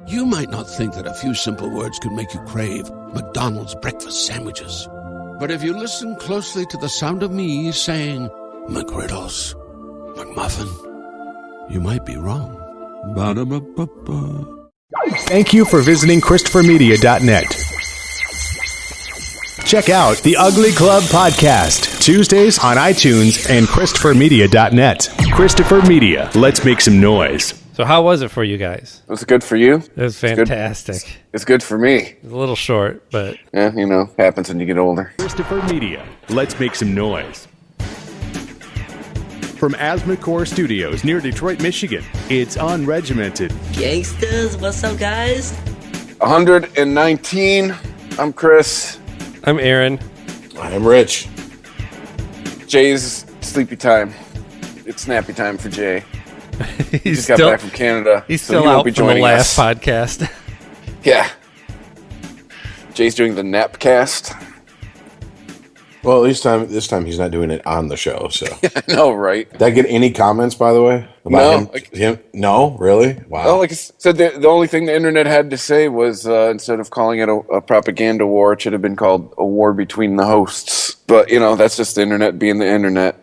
You might not think that a few simple words could make you crave McDonald's breakfast sandwiches. But if you listen closely to the sound of me saying McGriddles, McMuffin, you might be wrong. Ba-da-ba-ba-ba. Thank you for visiting ChristopherMedia.net. Check out the Ugly Club Podcast, Tuesdays on iTunes and ChristopherMedia.net. Christopher Media, let's make some noise. So how was it for you guys? Was it good for you? It was fantastic. It's good for me. It was a little short, but... Yeah, you know, happens when you get older. Christopher Media, let's make some noise. From Asthmacore Studios near Detroit, Michigan, it's Unregimented. Gangsters, what's up, guys? 119. I'm Chris. I'm Aaron. I'm Rich. Jay's sleepy time. It's snappy time for Jay. He just got back from Canada. He's still out from the last podcast. Yeah. Jay's doing the Napcast. Well, at least this time he's not doing it on the show. So I know, right? Did I get any comments, by the way, about him? No, really? Wow. Well, like I said, the only thing the internet had to say was instead of calling it a propaganda war, it should have been called a war between the hosts. But, you know, that's just the internet being the internet.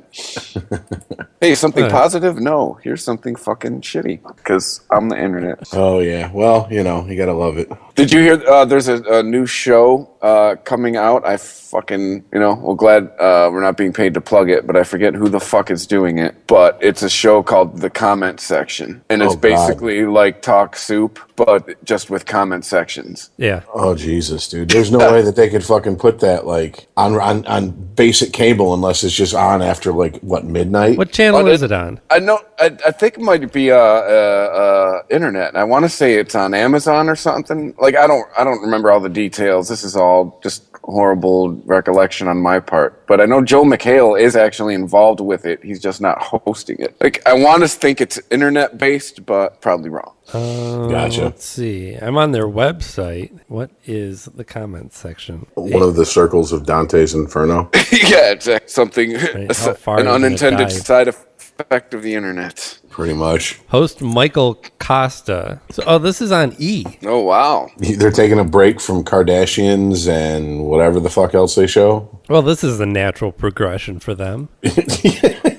Hey, something positive? No. Here's something fucking shitty because I'm the internet. Oh, yeah. Well, you know, you got to love it. Did you hear there's a new show coming out? I fucking, you know, well, glad we're not being paid to plug it, but I forget who the fuck is doing it. But it's a show called The Comment Section. And it's basically like Talk Soup, but just with comment sections. Yeah. Oh, Jesus, dude. There's no way that they could fucking put that, like, on basic cable unless it's just on after, like, what, midnight? What channel is it on? I know. I think it might be internet. I want to say it's on Amazon or something. Like, I don't remember all the details. This is all just horrible recollection on my part. But I know Joe McHale is actually involved with it. He's just not hosting it. Like, I want to think it's internet-based, but probably wrong. Gotcha. Let's see. I'm on their website. What is the comment section? One of the circles of Dante's Inferno. Yeah, it's something, Right, an unintended side effect of the internet. Pretty much. Host Michael Costa. So, this is on E! Oh, wow. They're taking a break from Kardashians and whatever the fuck else they show. Well, this is the natural progression for them.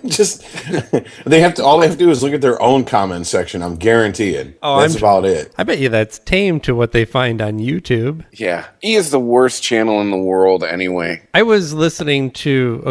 Just they have to. All they have to do is look at their own comment section. I'm guaranteeing. That's about it. I bet you that's tame to what they find on YouTube. Yeah, E is the worst channel in the world anyway. I was listening to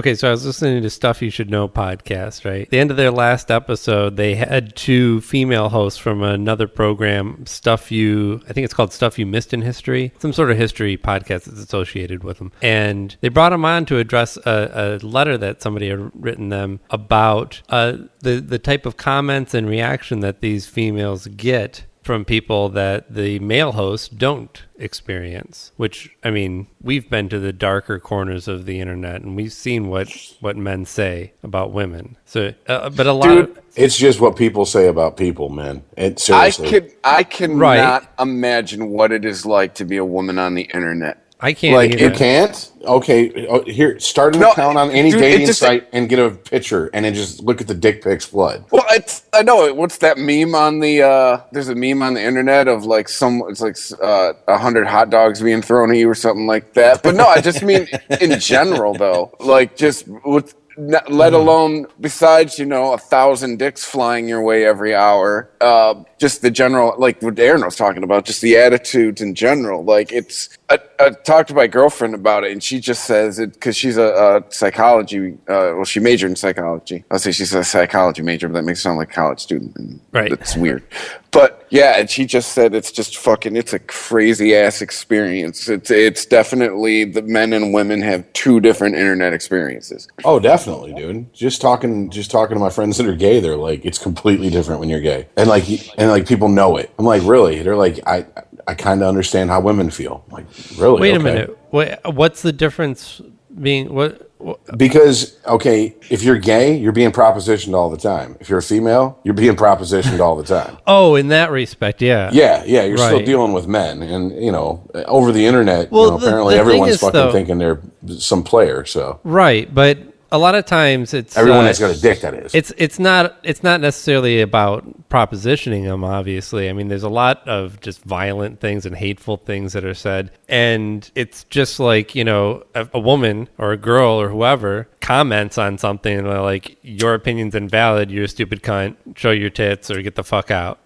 Stuff You Should Know podcast. Right, at the end of their last episode, they had two female hosts from another program, I think it's called Stuff You Missed in History, some sort of history podcast that's associated with them, and they brought them on to address a letter that somebody had written them about the type of comments and reaction that these females get from people that the male hosts don't experience, which, I mean, we've been to the darker corners of the internet and we've seen what men say about women. So, but a lot it's just what people say about people, man. Seriously. I cannot imagine what it is like to be a woman on the internet. I can't. Like, you can't? Okay, here, start an account on any dating site and get a picture, and then just look at the dick pics flood. Well, I know. What's that meme on the? There's a meme on the internet of like it's like 100 hot dogs being thrown at you or something like that. But no, I just mean in general though. Like just with. Let alone, besides, 1,000 dicks flying your way every hour, just the general, like what Aaron was talking about, just the attitudes in general. Like I talked to my girlfriend about it, and she just says it because she's a psychology, she majored in psychology. I'll say she's a psychology major, but that makes it sound like a college student. And right. It's weird. But yeah, and she just said it's just it's a crazy ass experience. It's definitely the men and women have two different internet experiences. Oh, definitely, dude. Just talking to my friends that are gay, they're like, it's completely different when you're gay, and like people know it. I'm like, really? They're like, I kind of understand how women feel. I'm like, really? Wait a minute. What's the difference being what? Because, okay, if you're gay, you're being propositioned all the time. If you're a female, you're being propositioned all the time. Oh, in that respect, yeah. Yeah, you're still dealing with men. And, over the internet, apparently everyone's thinking they're some player, so. Right, but a lot of times it's everyone that's got a dick, that is. It's not necessarily about propositioning them, obviously. I mean, there's a lot of just violent things and hateful things that are said, and it's just like, you know, a woman or a girl or whoever comments on something and they're like, your opinion's invalid, you're a stupid cunt, show your tits or get the fuck out.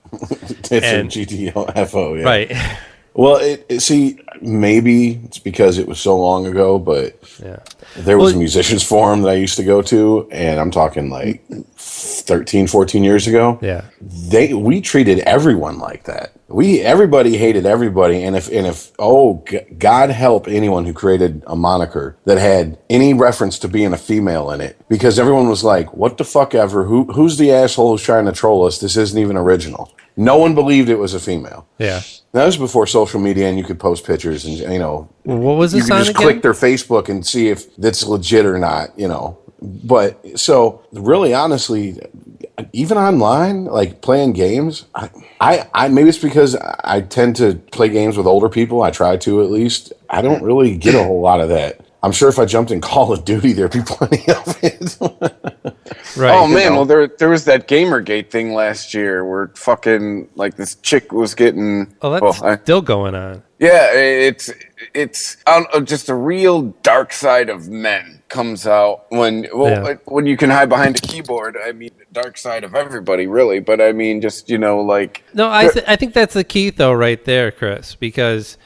Tits and GTFO, yeah. Right. Well, see, maybe it's because it was so long ago, but there was a musicians forum that I used to go to, and I'm talking like 13, 14 years ago. Yeah. We treated everyone like that. Everybody hated everybody, and if God help anyone who created a moniker that had any reference to being a female in it, because everyone was like, what the fuck ever, who's the asshole who's trying to troll us? This isn't even original. No one believed it was a female. Yeah. That was before social media, and you could post pictures, and you know, what was this you could just again? click their Facebook and see if that's legit or not. You know, but so really, honestly, even online, like playing games, I maybe it's because I tend to play games with older people. I try to, at least. I don't really get a whole lot of that. I'm sure if I jumped in Call of Duty, there'd be plenty of it. Right. Oh man, well there was that Gamergate thing last year where fucking like this chick was getting. Oh, that's still going on. Yeah, it's just a real dark side of men comes out when you can hide behind a keyboard. I mean, the dark side of everybody, really. But I mean, just, you know, like. No, I think that's the key though, right there, Chris, because.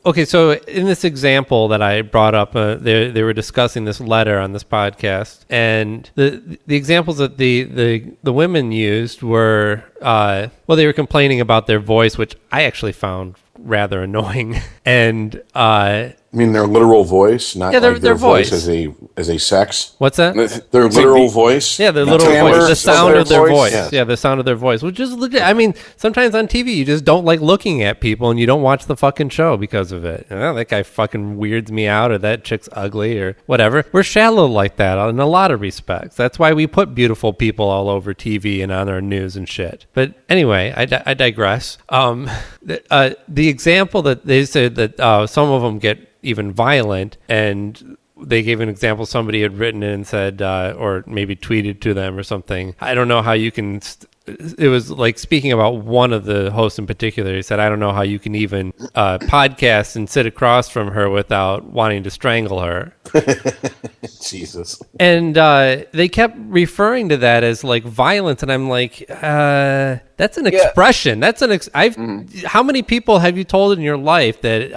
Okay, so in this example that I brought up, they were discussing this letter on this podcast, and the examples that the women used were they were complaining about their voice, which I actually found rather annoying, and I mean, their literal voice, not like their voice as a sex. What's that? Their literal voice. Yeah, their literal voice. The sound of their voice. Yes. Yeah, the sound of their voice. Which is legit. I mean, sometimes on TV you just don't like looking at people and you don't watch the fucking show because of it. That guy fucking weirds me out, or that chick's ugly, or whatever. We're shallow like that in a lot of respects. That's why we put beautiful people all over TV and on our news and shit. But anyway, I digress. The example that they said that some of them get even violent, and they gave an example somebody had written in and said, or maybe tweeted to them or something. I don't know how you can. It was like speaking about one of the hosts in particular. He said, I don't know how you can even podcast and sit across from her without wanting to strangle her. Jesus. And they kept referring to that as like violence, and I'm like, that's an expression. That's how many people have you told in your life that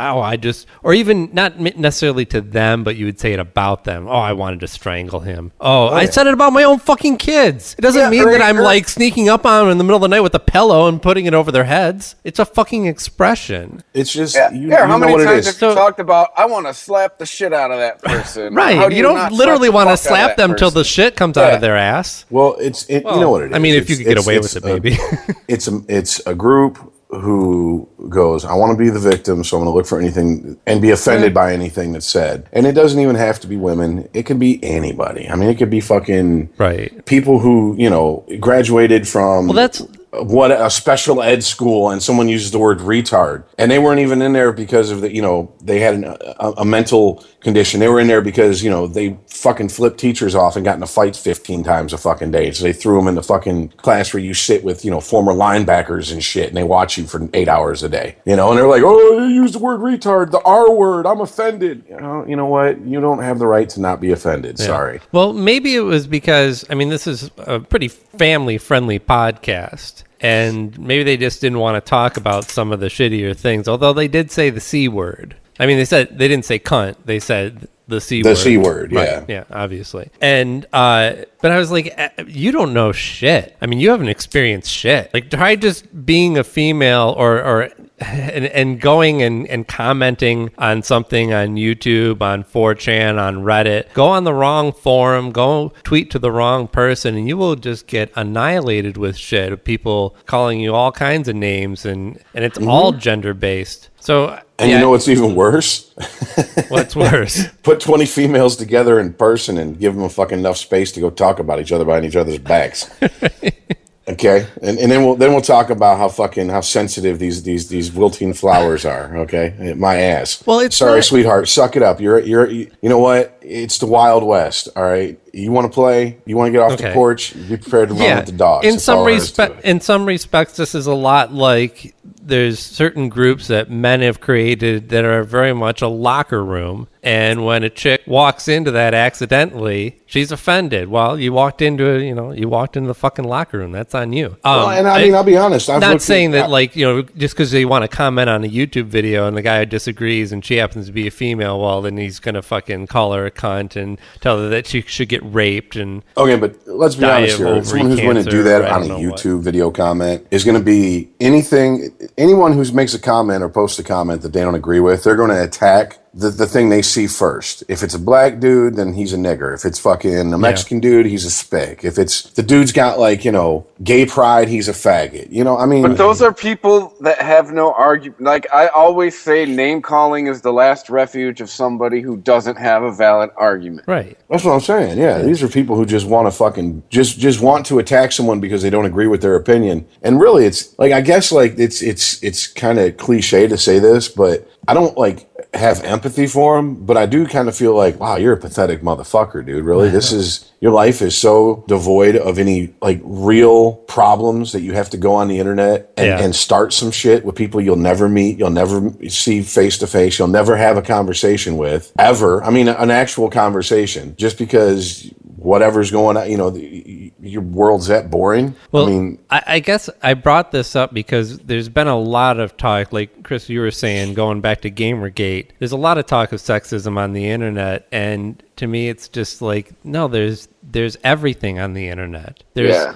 or even not necessarily to them, but you would say it about them. I wanted to strangle him. I said it about my own fucking kids. It doesn't mean that I'm like sneaking up on them in the middle of the night with a pillow and putting it over their heads. It's a fucking expression. It's just how many times have you talked about I want to slap the shit out of that person? Right. You don't literally want to slap them till the shit comes out of their ass. Well, you know what it is. I mean, if you could get away with it, maybe. It's a group who goes, I want to be the victim, so I'm going to look for anything and be offended by anything that's said. And it doesn't even have to be women. It could be anybody. I mean, it could be fucking people who, you know, graduated from a special ed school, and someone uses the word retard, and they weren't even in there because of they had a mental condition. They were in there because, you know, they fucking flipped teachers off and got in a fight 15 times a fucking day. So they threw them in the fucking class where you sit with, you know, former linebackers and shit, and they watch you for 8 hours a day, you know, and they're like, you used the word retard, the R word, I'm offended. You know what? You don't have the right to not be offended. Yeah. Sorry. Well, maybe it was because, I mean, this is a pretty family-friendly podcast. And maybe they just didn't want to talk about some of the shittier things, although they did say the C word. I mean, they didn't say cunt. They said the C word. The C word, yeah. Right. Yeah, obviously. And, but I was like, you don't know shit. I mean, you haven't experienced shit. Like, try just being a female and going and commenting on something on YouTube, on 4chan, on Reddit. Go on the wrong forum, go tweet to the wrong person, and you will just get annihilated with shit of people calling you all kinds of names, and it's all gender-based. So, and you know what's even worse? What's worse? Put 20 females together in person and give them a fucking enough space to go talk about each other behind each other's backs. Okay, and then we'll talk about how sensitive these wilting flowers are. Okay, my ass. Well, it's sorry, not- sweetheart. Suck it up. You know what? It's the Wild West. All right. You want to play? You want to get off the porch? Be prepared to run with the dogs. In some respects, this is a lot like there's certain groups that men have created that are very much a locker room. And when a chick walks into that accidentally, she's offended. Well, you walked into the fucking locker room. That's on you. And I mean, I'll be honest. I'm not saying that, just because they want to comment on a YouTube video and the guy disagrees and she happens to be a female, well, then he's going to fucking call her a cunt and tell her that she should get raped and okay, but let's be honest here. Someone who's going to do that on a YouTube video comment is going to be anyone who makes a comment or posts a comment that they don't agree with, they're going to attack the thing they see first. If it's a black dude, then he's a nigger. If it's fucking a Mexican dude, he's a spick. If it's the dude's got gay pride, he's a faggot. I mean. But those are people that have no argument. Like I always say, name calling is the last refuge of somebody who doesn't have a valid argument. Right. That's what I'm saying. Yeah, these are people who just want to fucking just want to attack someone because they don't agree with their opinion. And really, it's like I guess it's kind of cliche to say this, but I don't have empathy for him, but I do kind of feel like, wow, you're a pathetic motherfucker, dude. Really, your life is so devoid of any real problems that you have to go on the internet and start some shit with people you'll never meet, you'll never see face to face, you'll never have a conversation with ever. I mean, an actual conversation, just because whatever's going on, your world's that boring. Well, I mean, I guess I brought this up because there's been a lot of talk, like Chris, you were saying, going back to Gamergate, there's a lot of talk of sexism on the internet, and to me it's just no, there's everything on the internet. There's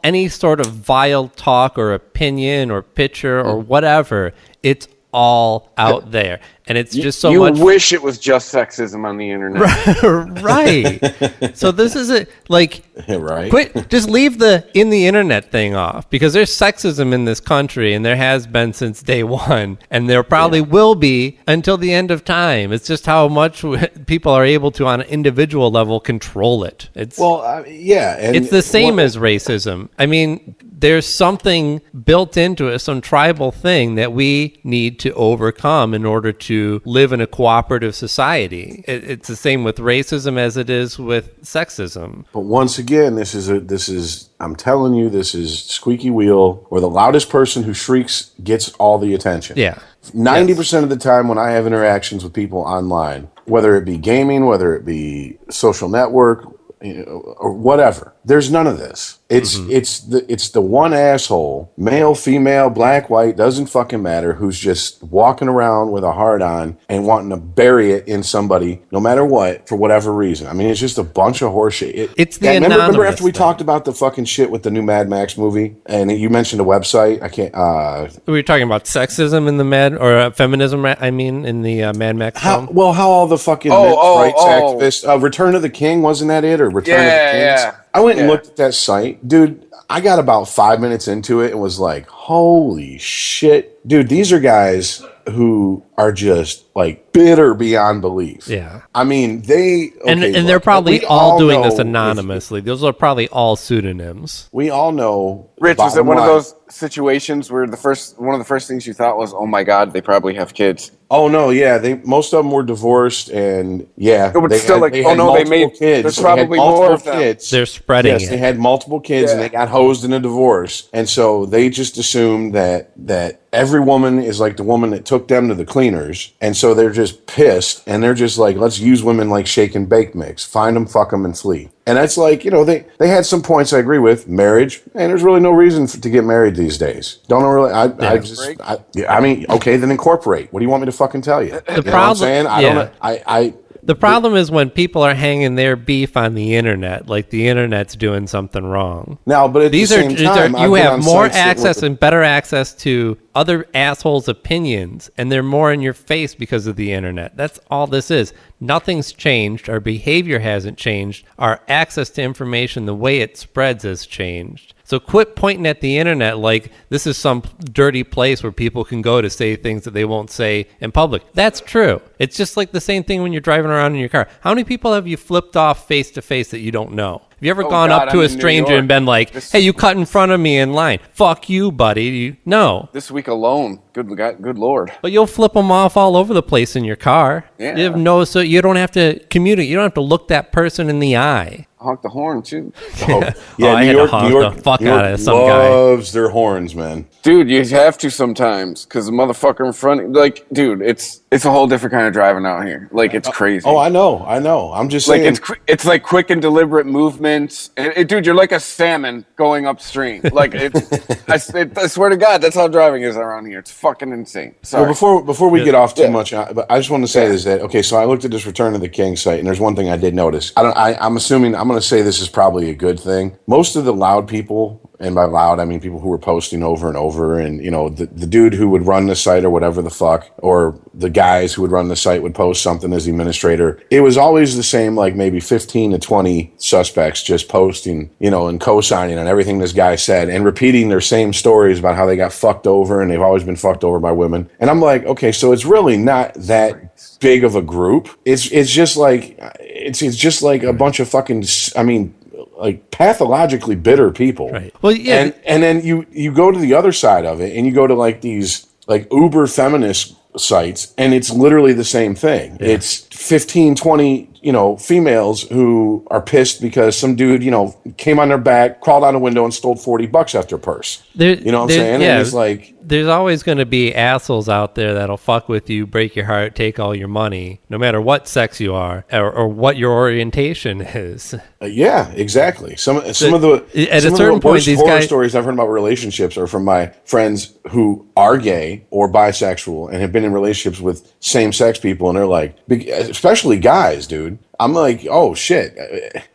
any sort of vile talk or opinion or picture or whatever, it's all out there. And it's just so much. You wish it was just sexism on the internet. Right. So this is it. Right. Just leave the in the internet thing off, because there's sexism in this country, and there has been since day one, and there probably will be until the end of time. It's just how much people are able to, on an individual level, control it. It's it's the same as racism. I mean, there's something built into it, some tribal thing that we need to overcome in order to live in a cooperative society. It's the same with racism as it is with sexism. But once again, this is I'm telling you, this is squeaky wheel, where the loudest person who shrieks gets all the attention. Yeah. 90% of the time when I have interactions with people online, whether it be gaming, whether it be social network, or whatever, there's none of this. It's the one asshole, male, female, black, white, doesn't fucking matter, who's just walking around with a hard on and wanting to bury it in somebody, no matter what, for whatever reason. I mean, it's just a bunch of horseshit. It's the anonymous remember after we thing. talked about the fucking shit with the new Mad Max movie, and you mentioned a website. I can't. We were talking about sexism in the feminism. I mean, in the Mad Max film. How all the fucking rights activists. Return of the King, wasn't that it, or Return of the Kings? Yeah. I went and looked at that site, dude. I got about 5 minutes into it and was like, holy shit. Dude, these are guys who are just bitter beyond belief. Yeah. I mean, and they're probably all doing this anonymously. Those are probably all pseudonyms. We all know. Rich, was it one of those situations where one of the first things you thought was, oh my God, they probably have kids? Oh no, yeah, most of them were divorced, and but they still, had kids. There's probably more of them. Kids. They're spreading it. They had multiple kids, and they got hosed in a divorce, and so they just assumed that every woman is like the woman that took them to the cleaners, and so they're just pissed, and they're just like, let's use women like shake and bake mix, find them, fuck them, and flee. And that's they had some points I agree with. Marriage, and there's really no reason to get married these days. Don't really. I mean, okay, then incorporate. What do you want me to fucking tell you? The problem, I don't. The problem is when people are hanging their beef on the internet, like the internet's doing something wrong. Now, but at the same time, you have more access and better access to other assholes' opinions, and they're more in your face because of the internet. That's all this is. Nothing's changed. Our behavior hasn't changed. Our access to information, the way it spreads, has changed. So quit pointing at the internet like this is some dirty place where people can go to say things that they won't say in public. That's true. It's just like the same thing when you're driving around in your car. How many people have you flipped off face to face that you don't know? Have you ever Oh, gone God, up to I'm a in New stranger York. and been like, hey, you cut in front of me in line. Fuck you, buddy. No. This week alone, good Lord. But you'll flip them off all over the place in your car. Yeah. You have so you don't have to communicate. You don't have to look that person in the eye. Honk the horn too, I had to honk the fuck out of some guy. Loves their horns, man. dude. You have to sometimes because the motherfucker in front, like, dude, it's a whole different kind of driving out here. Like, it's crazy. Oh, I know. I'm just Like, saying. it's like quick and deliberate movements. Dude, you're like a salmon going upstream. Like, I swear to God, that's how driving is around here. It's fucking insane. Sorry. Well, before we get off too much, but I just want to say is that okay. So I looked at this Return of the King site, and there's one thing I did notice. I'm assuming I'm going to say this is probably a good thing. Most of the loud people, and by loud I mean people who were posting over and over, and you know the dude who would run the site or whatever the fuck, or the guys who would run the site would post something as the administrator. It was always the same, like maybe 15 to 20 suspects just posting, you know, and co-signing on everything this guy said and repeating their same stories about how they got fucked over and they've always been fucked over by women. And I'm like, okay, so it's really not that big of a group. It's just like just like a bunch of fucking, I mean, like pathologically bitter people. Right. Well, yeah. And then you go to the other side of it and you go to like these like uber feminist sites and it's literally the same thing. Yeah. It's 15, 20, you know, females who are pissed because some dude, you know, came on their back, crawled out a window and stole $40 out their purse. You know what I'm saying? Yeah, and it's like, there's always going to be assholes out there that'll fuck with you, break your heart, take all your money, no matter what sex you are or what your orientation is. Yeah, exactly. Some of the at a certain point, these horror guys stories I've heard about relationships are from my friends who are gay or bisexual and have been in relationships with same-sex people, and they're like, especially guys, dude. I'm like, oh shit,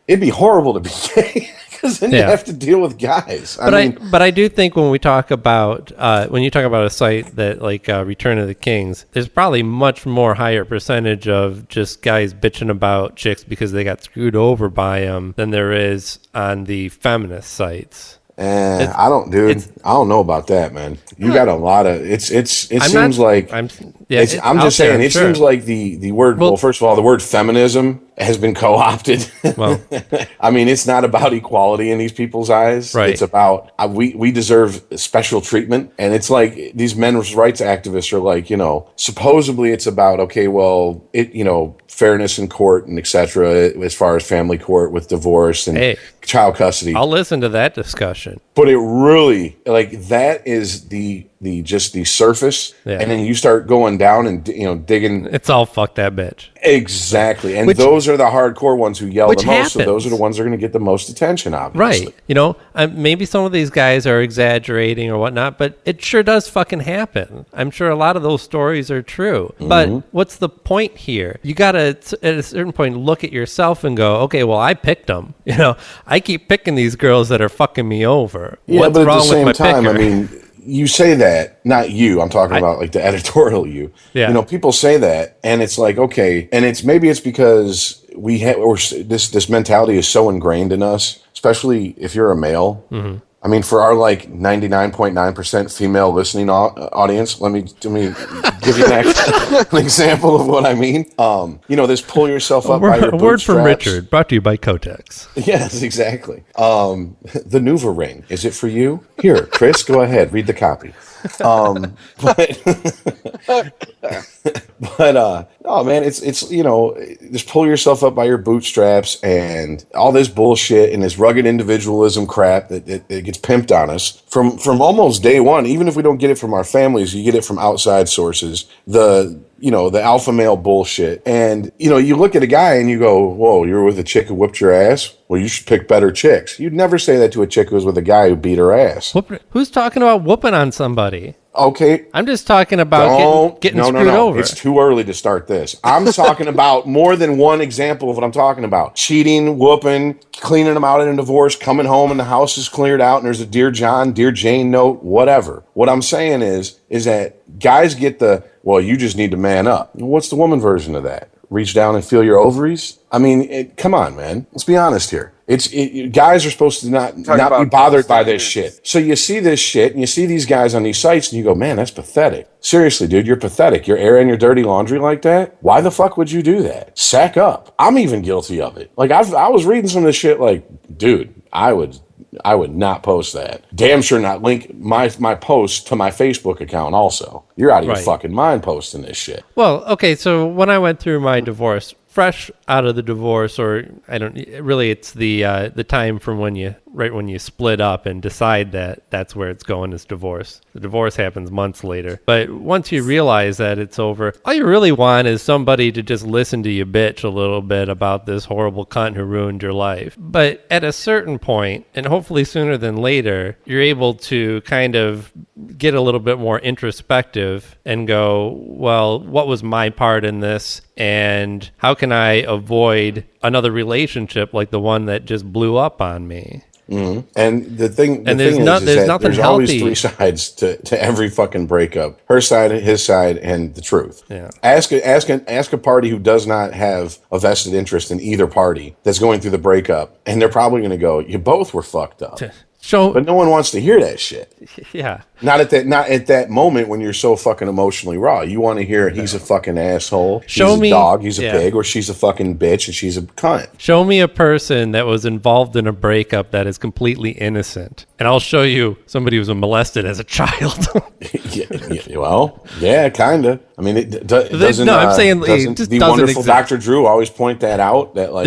it'd be horrible to be gay because then you have to deal with guys. But I do think when we talk about when you talk about a site that like Return of the Kings, there's probably much more higher percentage of just guys bitching about chicks because they got screwed over by them than there is on the feminist sites. I don't know about that, man. You got a lot of it seems like I'm just saying it seems like the word, well, first of all, the word feminism has been co-opted. Well, I mean, it's not about equality in these people's eyes. Right. It's about we deserve special treatment, and it's like these men's rights activists are like, you know, supposedly it's about, okay, well, it, you know, fairness in court and etc. as far as family court with divorce and child custody. I'll listen to that discussion. But it really, like, that is the surface, and then you start going down and, you know, digging. It's all fuck that bitch. Exactly, and those are the hardcore ones who yell the most. So those are the ones that are going to get the most attention, obviously. Right? You know, maybe some of these guys are exaggerating or whatnot, but it sure does fucking happen. I'm sure a lot of those stories are true. Mm-hmm. But what's the point here? You got to, at a certain point, look at yourself and go, okay, well, I picked them. You know, I keep picking these girls that are fucking me over. Yeah, what's but wrong at the same with my time, picker? I mean, you say that, not you. I'm talking about like the editorial you. Yeah. You know, people say that, and it's like, okay, and maybe it's because we have, or this mentality is so ingrained in us, especially if you're a male. Mm-hmm. I mean, for our like 99.9% female listening audience, let me give you an example of what I mean. You know, this pull yourself up by your bootstraps. A word from Richard, brought to you by Kotex. Yes, exactly. The Nuva ring, is it for you? Here, Chris, go ahead, read the copy. Oh man, it's you know, just pull yourself up by your bootstraps and all this bullshit and this rugged individualism crap that gets pimped on us from almost day one. Even if we don't get it from our families, you get it from outside sources. The alpha male bullshit. And, you know, you look at a guy and you go, whoa, you're with a chick who whipped your ass? Well, you should pick better chicks. You'd never say that to a chick who was with a guy who beat her ass. Who's talking about whooping on somebody? Okay. I'm just talking about getting screwed over. It's too early to start this. I'm talking about more than one example of what I'm talking about. Cheating, whooping, cleaning them out in a divorce, coming home and the house is cleared out and there's a Dear John, Dear Jane note, whatever. What I'm saying is that guys get well, you just need to man up. What's the woman version of that? Reach down and feel your ovaries? I mean, come on, man. Let's be honest here. Guys are supposed to not be bothered by this standards. shit. So you see this shit and you see these guys on these sites and you go, man, that's pathetic. Seriously, dude, you're pathetic. You're airing your dirty laundry like that? Why the fuck would you do that? Sack up. I'm even guilty of it. Like I was reading some of this shit like, dude, I would not post that. Damn sure not link my post to my Facebook account also. You're out of your fucking mind posting this shit. Well, okay, so when I went through my divorce, fresh out of the divorce, or it's the time from when you split up and decide that that's where it's going is divorce. The divorce happens months later. But once you realize that it's over, all you really want is somebody to just listen to you bitch a little bit about this horrible cunt who ruined your life. But at a certain point, and hopefully sooner than later, you're able to kind of get a little bit more introspective and go, well, what was my part in this? And how can I avoid another relationship like the one that just blew up on me? Mm-hmm. And the thing there's is that there's always healthy. three sides to every fucking breakup: her side, his side, and the truth. Yeah. Ask a party who does not have a vested interest in either party that's going through the breakup, and they're probably going to go, "You both were fucked up." But no one wants to hear that shit. Yeah. Not at that moment when you're so fucking emotionally raw. You want to hear he's a fucking asshole, he's a dog, he's a pig, or she's a fucking bitch and she's a cunt. Show me a person that was involved in a breakup that is completely innocent, and I'll show you somebody who was molested as a child. Yeah, kind of. I mean, it doesn't. I'm saying it just the doesn't wonderful exist. Dr. Drew always point that out that I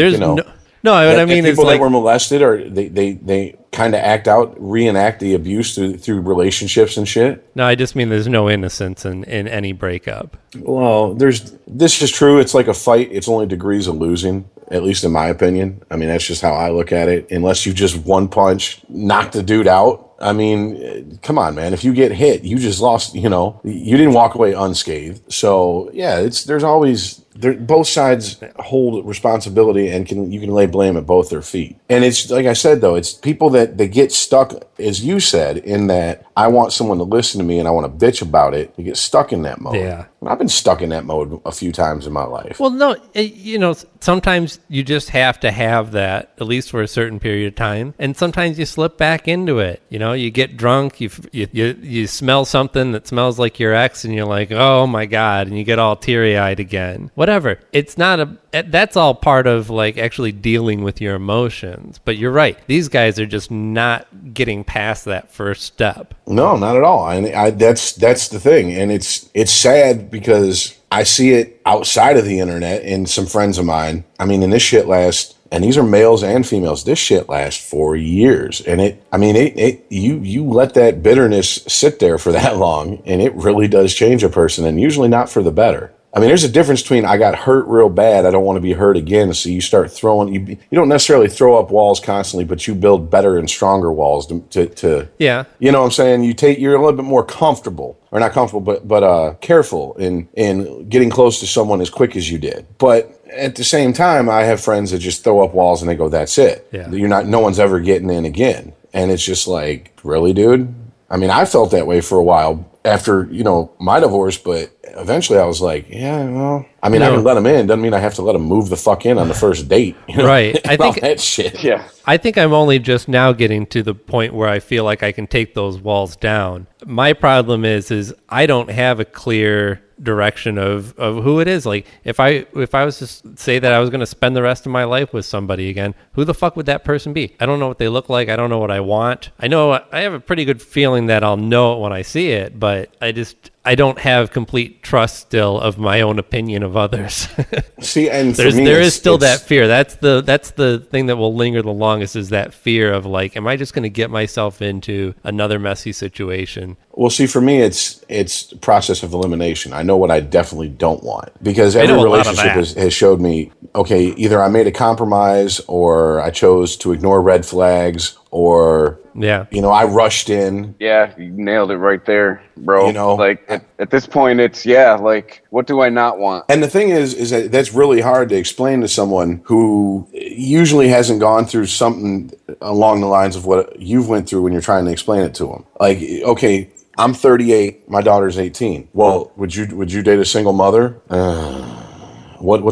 mean, people it's that were molested or they kind of reenact the abuse through relationships and shit. No, I just mean there's no innocence in any breakup. Well, this is true. It's like a fight. It's only degrees of losing, at least in my opinion. I mean, that's just how I look at it. Unless you just one punch knock the dude out. I mean, come on, man. If you get hit, you just lost, you didn't walk away unscathed. So, yeah, there's always both sides hold responsibility and you can lay blame at both their feet. And it's like I said, though, it's people that they get stuck, as you said, in that I want someone to listen to me and I want to bitch about it. You get stuck in that mode. Yeah. I've been stuck in that mode a few times in my life. Well, no, sometimes you just have to have that, at least for a certain period of time. And sometimes you slip back into it. You get drunk, you smell something that smells like your ex, and you're like, oh my God, and you get all teary-eyed again. Whatever. It's not that's all part of like actually dealing with your emotions. But you're right. These guys are just not getting past that first step. No, not at all. And that's the thing. And it's sad because I see it outside of the internet in some friends of mine. I mean, and this shit lasts, and these are males and females, this shit lasts for years. And you let that bitterness sit there for that long, and it really does change a person, and usually not for the better. I mean, there's a difference between I got hurt real bad, I don't want to be hurt again, so you start throwing, you don't necessarily throw up walls constantly, but you build better and stronger walls to yeah. You know what I'm saying? You're a little bit more comfortable, or not comfortable, but careful in getting close to someone as quick as you did. But at the same time, I have friends that just throw up walls and they go, that's it. Yeah. No one's ever getting in again. And it's just like, really, dude? I mean, I felt that way for a while after, my divorce, but eventually I was like, yeah, well, I mean, I can let him in. Doesn't mean I have to let him move the fuck in on the first date. Right. I think that shit. Yeah. I think I'm only just now getting to the point where I feel like I can take those walls down. My problem is I don't have a clear direction of who it is. Like if I was to say that I was going to spend the rest of my life with somebody again, who the fuck would that person be? I don't know what they look like. I don't know what I want. I know I have a pretty good feeling that I'll know it when I see it, but I don't have complete trust still of my own opinion of others. See, and there is still that fear. That's the thing that will linger the longest, is that fear of like, am I just going to get myself into another messy situation? Well, see, for me, it's a process of elimination. I know what I definitely don't want, because every relationship has showed me, okay, either I made a compromise, or I chose to ignore red flags, or I rushed in. Yeah, you nailed it right there, bro. Like at this point, it's like, what do I not want? And the thing is that that's really hard to explain to someone who usually hasn't gone through something along the lines of what you've went through when you're trying to explain it to them. Like, okay, I'm 38, my daughter's 18. Well, would you date a single mother?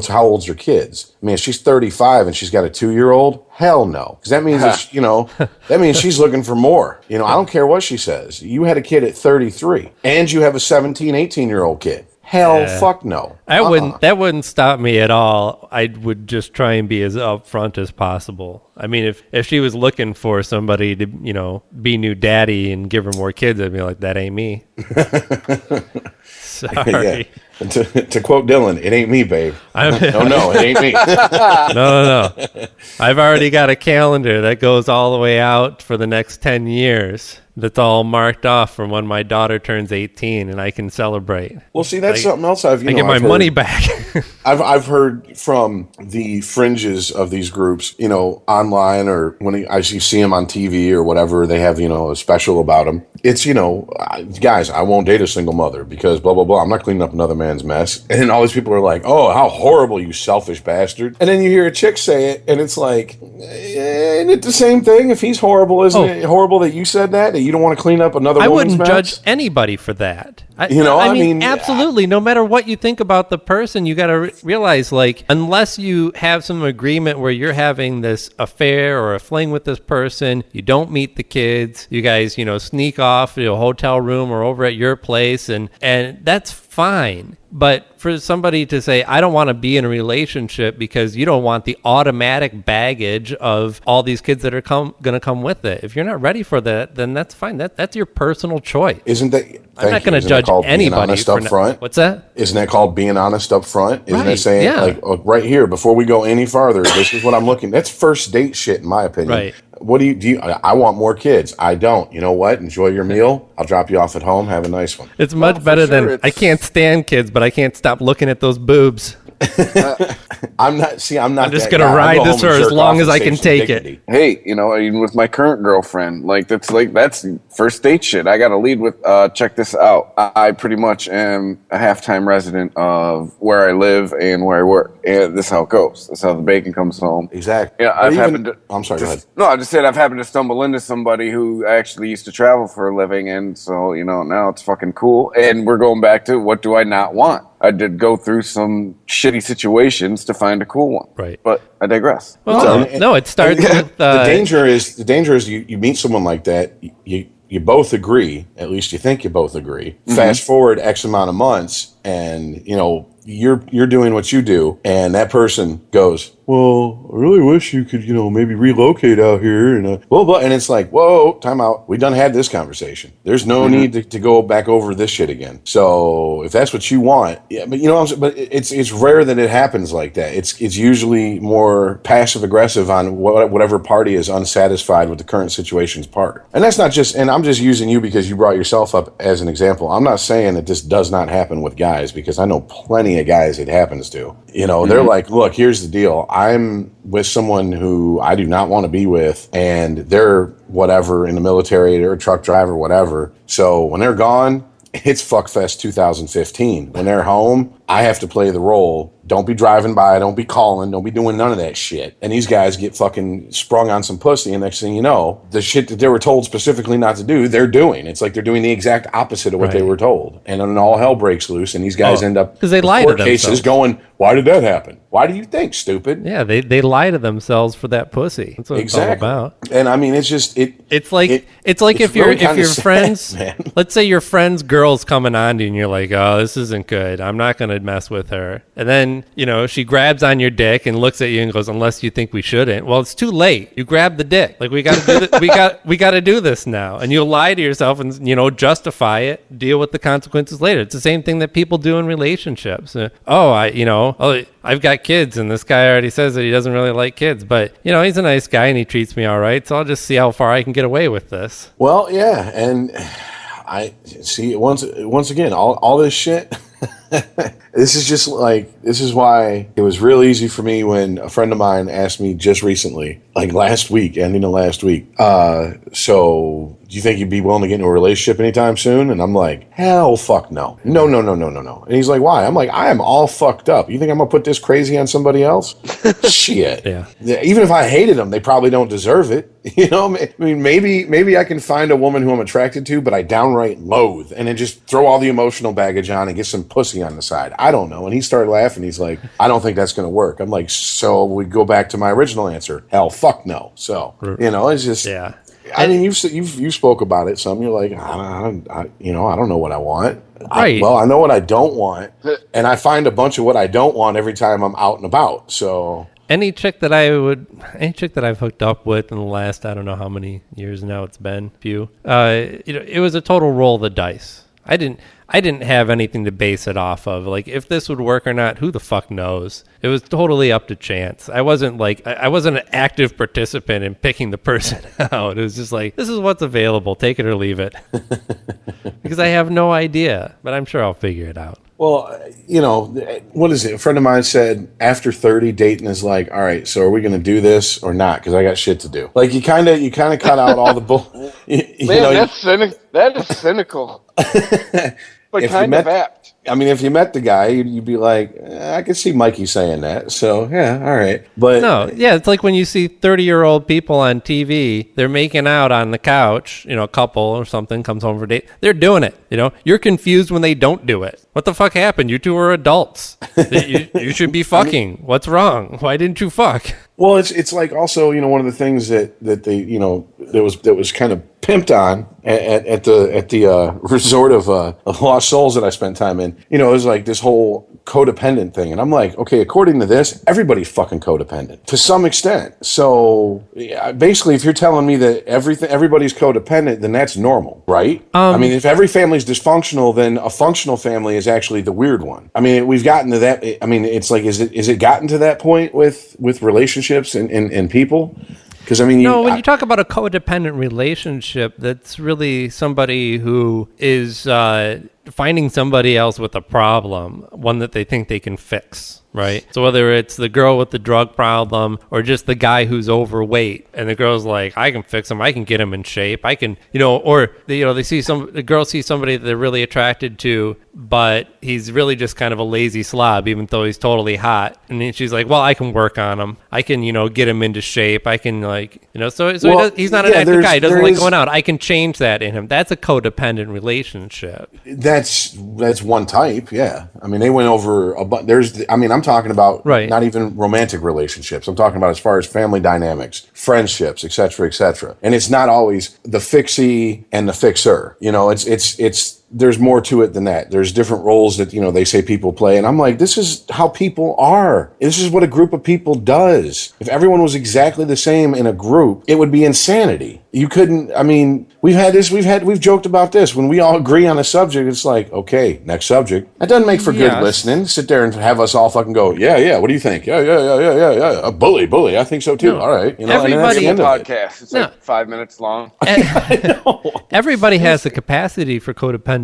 how old's your kids? I mean, if she's 35 and she's got a 2-year-old, hell no. Because that means, that means she's looking for more. I don't care what she says. You had a kid at 33 and you have a 17, 18-year-old kid. Hell, fuck no. That wouldn't stop me at all. I would just try and be as upfront as possible. I mean, if she was looking for somebody to, be new daddy and give her more kids, I'd be like, that ain't me. Sorry. Yeah. To quote Dylan, it ain't me, babe. No, it ain't me. No. I've already got a calendar that goes all the way out for the next 10 years. That's all marked off from when my daughter turns 18 and I can celebrate. Well, see, that's something else I get my money back. I've heard from the fringes of these groups, online or when I see them on TV or whatever, they have, a special about them. It's, guys, I won't date a single mother because blah, blah, blah. I'm not cleaning up another man's mess. And all these people are like, oh, how horrible, you selfish bastard. And then you hear a chick say it and it's like, isn't it the same thing? If he's horrible, isn't it horrible that you said that you don't want to clean up another woman's mess? I wouldn't judge anybody for that. I mean, absolutely. No matter what you think about the person, you got to realize, unless you have some agreement where you're having this affair or a fling with this person, you don't meet the kids, you guys, sneak off to a hotel room or over at your place, and that's fine. But for somebody to say, I don't want to be in a relationship because you don't want the automatic baggage of all these kids that are going to come with it. If you're not ready for that, then that's fine. That's your personal choice. Isn't that? I'm not going to judge anybody up front. What's that? Isn't that called being honest up front? Isn't that saying, right here, before we go any farther, this is what I'm looking. That's first date shit, in my opinion. Right. What do you? I want more kids. I don't. You know what? Enjoy your meal. I'll drop you off at home. Have a nice one. It's much better than I can't stand kids, but I can't stop looking at those boobs. I'm not. I'm just gonna ride this for as long as I can take it. Hey, even with my current girlfriend, that's first date shit. I got to lead with, check this out. I pretty much am a half-time resident of where I live and where I work, and this is how it goes. This is how the bacon comes home. Exactly. Yeah, I'm sorry. Go ahead. No, I just said I've happened to stumble into somebody who actually used to travel for a living, and so now it's fucking cool. And we're going back to what do I not want? I did go through some shitty situations to find a cool one. Right. But I digress. Well, no, it starts with... the danger is you meet someone like that, you both agree, at least you think you both agree. Mm-hmm. Fast forward X amount of months and, you're doing what you do, and that person goes, well, I really wish you could, maybe relocate out here, and blah, blah. And it's like, whoa, time out. We done had this conversation. There's no need to go back over this shit again. So if that's what you want, yeah, but but it's rare that it happens like that. It's usually more passive aggressive on whatever party is unsatisfied with the current situation's part. And that's not just, and I'm just using you because you brought yourself up as an example. I'm not saying that this does not happen with guys, because I know plenty of guys it happens to. They're like, look, here's the deal. I'm with someone who I do not want to be with, and they're whatever in the military, they're a truck driver, whatever. So when they're gone, it's Fuckfest 2015. When they're home, I have to play the role. Don't be driving by, don't be calling, don't be doing none of that shit. And these guys get fucking sprung on some pussy, and next thing you know, the shit that they were told specifically not to do, they're doing. It's like they're doing the exact opposite of what they were told. And then all hell breaks loose, and these guys end up because they lie to themselves. Cases going, why did that happen? Why do you think, stupid? Yeah, they lie to themselves for that pussy. That's what it's all about. And I mean, it's just It's like if your friends, let's say your friend's girl's coming on to you, and you're like, oh, this isn't good. I'm not gonna mess with her. And then she grabs on your dick and looks at you and goes, unless you think we shouldn't. Well, it's too late. You grab the dick. Like, we got to do this. we got to do this now. And you'll lie to yourself and justify it. Deal with the consequences later. It's the same thing that people do in relationships. I've got kids, and this guy already says that he doesn't really like kids, but he's a nice guy and he treats me all right. So I'll just see how far I can get away with this. Well, yeah, and I see once again all this shit. This is why it was real easy for me when a friend of mine asked me just recently, like ending of last week, so do you think you'd be willing to get into a relationship anytime soon? And I'm like, hell fuck no. No. And he's like, why? I'm like, I am all fucked up. You think I'm gonna put this crazy on somebody else? Shit. Yeah. Even if I hated them, they probably don't deserve it. I mean, maybe I can find a woman who I'm attracted to, but I downright loathe, and then just throw all the emotional baggage on and get some pussy pregnancy on the side. I don't know. And he started laughing. He's like, I don't think that's going to work. I'm like, so we go back to my original answer. Hell, fuck no. So, it's just, yeah. I mean, you spoke about it some. You're like, I don't know what I want. Right. I know what I don't want, and I find a bunch of what I don't want every time I'm out and about. So any chick that I've hooked up with in the last, I don't know how many years now it's been, few. It was a total roll of the dice. I didn't have anything to base it off of. Like, if this would work or not, who the fuck knows? It was totally up to chance. I wasn't an active participant in picking the person out. It was just like, this is what's available. Take it or leave it. Because I have no idea, but I'm sure I'll figure it out. Well, what is it? A friend of mine said after 30, dating is like, all right, so are we going to do this or not? Because I got shit to do. Like, you kind of cut out all the bull. That is cynical. But kind of apt. I mean, if you met the guy, you'd be like, I could see Mikey saying that. So, yeah, all right. But no, yeah, it's like when you see 30-year-old people on TV, they're making out on the couch, a couple or something comes home for a date. They're doing it, You're confused when they don't do it. What the fuck happened? You two are adults. You should be fucking. What's wrong? Why didn't you fuck? Well, it's like also, one of the things that they, that was kind of pimped on at the resort of lost souls that I spent time in. It was like this whole codependent thing, and I'm like, okay, according to this, everybody's fucking codependent to some extent. So basically, if you're telling me that everybody's codependent, then that's normal, right? I mean, if every family's dysfunctional, then a functional family is actually the weird one. I mean, we've gotten to that. I mean, it's like, is it gotten to that point with relationships and people? Because, I mean, when you talk about a codependent relationship, that's really somebody who is finding somebody else with a problem, one that they think they can fix, right? So whether it's the girl with the drug problem or just the guy who's overweight, and the girl's like, I can fix him, I can get him in shape, I can, or the girl sees somebody that they're really attracted to, but he's really just kind of a lazy slob, even though he's totally hot. And then she's like, well, I can work on him, I can, get him into shape, I can he's not an active guy, he doesn't like going out, I can change that in him. That's a codependent relationship. That's one type, yeah. I mean, they went over I'm talking about not even romantic relationships. I'm talking about as far as family dynamics, friendships, et cetera, et cetera. And it's not always the fixie and the fixer. It's there's more to it than that. There's different roles that, they say people play. And I'm like, this is how people are. This is what a group of people does. If everyone was exactly the same in a group, it would be insanity. You couldn't, I mean, we've joked about this. When we all agree on a subject, it's like, okay, next subject. That doesn't make for good listening. Sit there and have us all fucking go, yeah, what do yeah. A bully. I think so too. No. All right. Everybody in the podcast. It's like 5 minutes long. Everybody has the capacity for codependency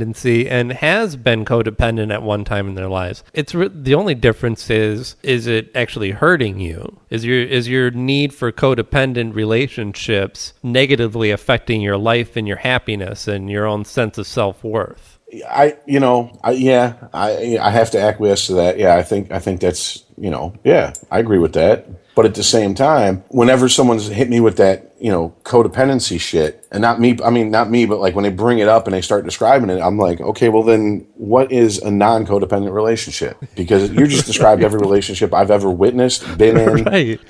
and has been codependent at one time in their lives. It's the only difference is it actually hurting you? Is your need for codependent relationships negatively affecting your life and your happiness and your own sense of self-worth? I have to acquiesce to that. Yeah, I think that's, I agree with that. But at the same time, whenever someone's hit me with that, codependency shit, and not me, but like when they bring it up and they start describing it, I'm like, okay, well then what is a non-codependent relationship? Because you just described every relationship I've ever witnessed, been in,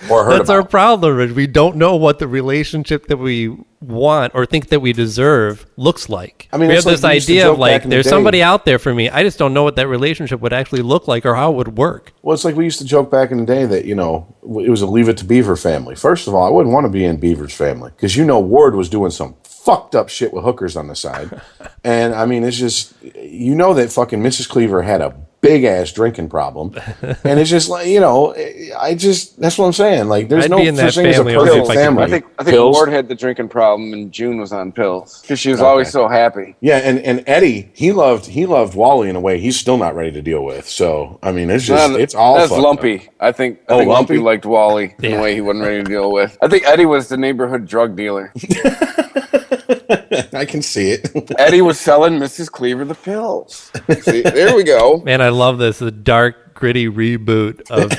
or heard That's about. Our problem, is we don't know what the relationship that we want or think that we deserve looks like. I mean, we have this idea of like, there's somebody out there for me. I just don't know what that relationship would actually look like or how it would work. Well, it's like we used to joke back in the day that, it was a Leave It to Beaver family. First of all, I wouldn't want to be in Beaver's family because, Ward was doing some fucked up shit with hookers on the side. And I mean, it's just, that fucking Mrs. Cleaver had a big ass drinking problem. And it's just like, that's what I'm saying. Like, there's no such thing as a perfect family. I think Ward had the drinking problem and June was on pills because she was always so happy. Yeah. And Eddie, he loved Wally in a way he's still not ready to deal with. So, I mean, it's just, it's all that's Lumpy. Up. I think Lumpy liked Wally in a way he wasn't ready to deal with. I think Eddie was the neighborhood drug dealer. I can see it. Eddie was selling Mrs. Cleaver the pills. See, there we go. Man, I love this. The dark, gritty reboot of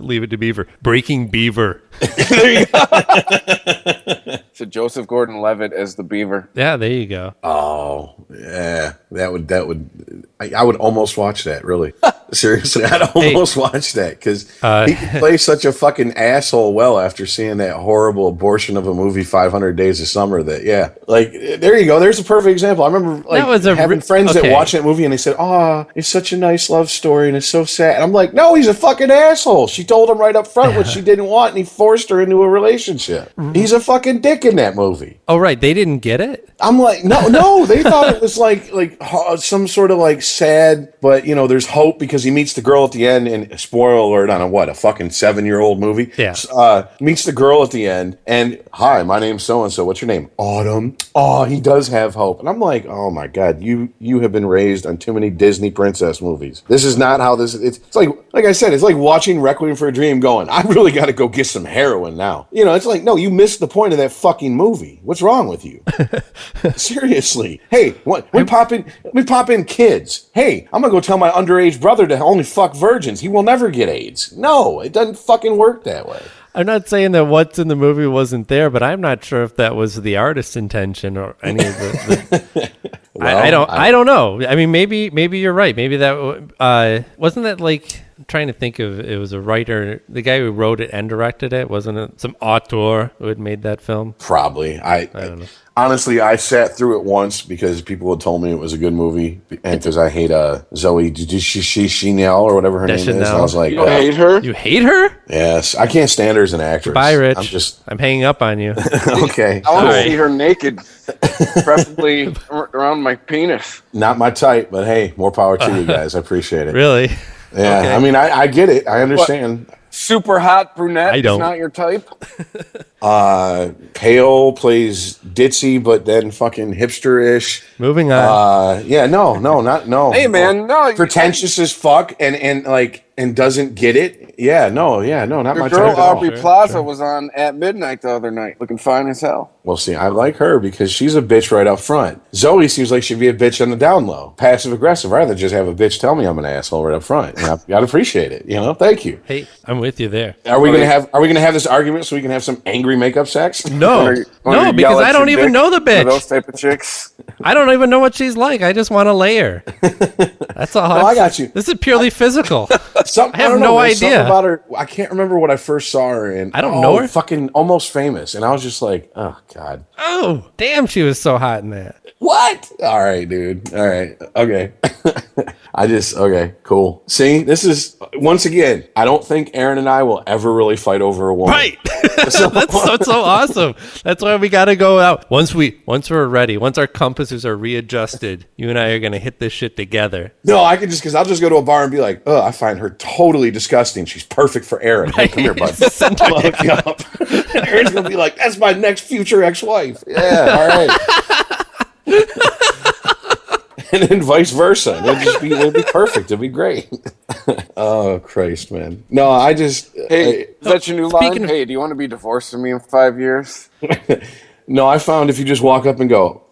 Leave It to Beaver. Breaking Beaver. There you go. So Joseph Gordon-Levitt as the Beaver. Yeah, there you go. Oh, yeah. That would. I would almost watch that. Really, seriously, I'd almost watch that because he can play such a fucking asshole well after seeing that horrible abortion of a movie, 500 Days of Summer. There you go. There's a perfect example. I remember having friends that watched that movie and they said, "Oh, it's such a nice love story and it's so sad." And I'm like, "No, he's a fucking asshole." She told him right up front what she didn't want, and he forced her into a relationship. He's a fucking dick in that movie. Oh, right. They didn't get it? I'm like, no, they thought it was like some sort of like sad, but there's hope because he meets the girl at the end, and spoiler alert on a fucking 7-year-old movie. Yeah. Meets the girl at the end, and hi, my name's so-and-so. What's your name? Autumn. Oh, he does have hope. And I'm like, oh my God, you have been raised on too many Disney princess movies. This is not how this is. It's like I said, it's like watching Requiem for a Dream going, I really got to go get some heroin now. It's like, no, you missed the point of that fucking movie. What's wrong with you? Seriously. Hey, we pop in kids. Hey, I'm gonna go tell my underage brother to only fuck virgins. He will never get AIDS. No, it doesn't fucking work that way. I'm not saying that what's in the movie wasn't there, but I'm not sure if that was the artist's intention or any of the well, I don't know. I mean, maybe you're right. Maybe that wasn't that like. I'm trying to think of it was a writer, the guy who wrote it and directed it, wasn't it some auteur who had made that film? Probably. I don't know. Honestly, I sat through it once because people had told me it was a good movie, and because I hate Zoe Chanel or whatever her name is. And I was like, you hate her? You hate her? Yes, I can't stand her as an actress. Bye, Rich. I'm hanging up on you. Okay. I want to see her naked, preferably around my penis. Not my type, but hey, more power to you guys. I appreciate it. Really? Yeah, okay. I mean, I get it. I understand. What? Super hot brunette is not your type? Pale plays ditzy, but then fucking hipster-ish. Moving on. No. Hey, man, no. Pretentious as fuck and doesn't get it. Not my type. Girl Aubrey Plaza was on at midnight the other night, looking fine as hell. Well, see, I like her because she's a bitch right up front. Zoe seems like she'd be a bitch on the down low, passive aggressive. I'd rather just have a bitch tell me I'm an asshole right up front. And I'd appreciate it. Thank you. Hey, I'm with you there. Are we gonna have this argument so we can have some angry makeup sex? No, because I don't even know the bitch. Those type of chicks. I don't even know what she's like. I just want to lay her. That's all. I got you. This is purely physical. I have no idea about her. I can't remember what I first saw her in. I don't know her. Fucking Almost Famous, and I was just like, oh God. Oh damn, she was so hot in that. What? All right, dude. All right. Okay. Okay, cool. See, this is, once again, I don't think Aaron and I will ever really fight over a woman. Right. That's so awesome. That's why we got to go out. Once we're ready, once our compasses are readjusted, you and I are going to hit this shit together. No, I can because I'll just go to a bar and be like, oh, I find her totally disgusting. She's perfect for Aaron. Hey, come here, bud. I'll hook you up. And Aaron's going to be like, that's my next future ex-wife. Yeah, all right. And then vice versa. It'd be perfect. It'd be great. Oh, Christ, man. No, Hey, is that your new line? Hey, do you want to be divorced from me in 5 years? No, I found if you just walk up and go,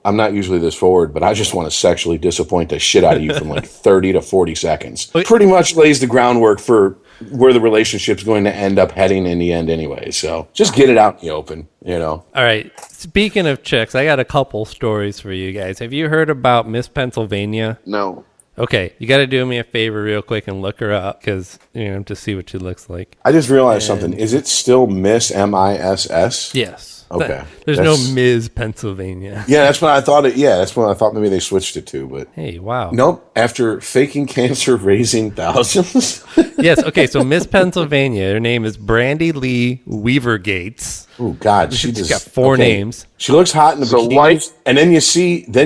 I'm not usually this forward, but I just want to sexually disappoint the shit out of you from like 30 to 40 seconds. Pretty much lays the groundwork for where the relationship's going to end up heading in the end anyway. So just get it out in the open, All right. Speaking of chicks, I got a couple stories for you guys. Have you heard about Miss Pennsylvania? No. Okay, you got to do me a favor real quick and look her up because to see what she looks like. I just realized something. Is it still Miss MISS? Yes. Okay. There's no Ms. Pennsylvania. Yeah, that's what I thought. That's what I thought maybe they switched it to. But hey, wow. Nope. After faking cancer, raising thousands. Yes. Okay. So Miss Pennsylvania, her name is Brandy Lee Weaver Gates. Oh God, she's got four names. She looks hot in the bikini, and then you see, I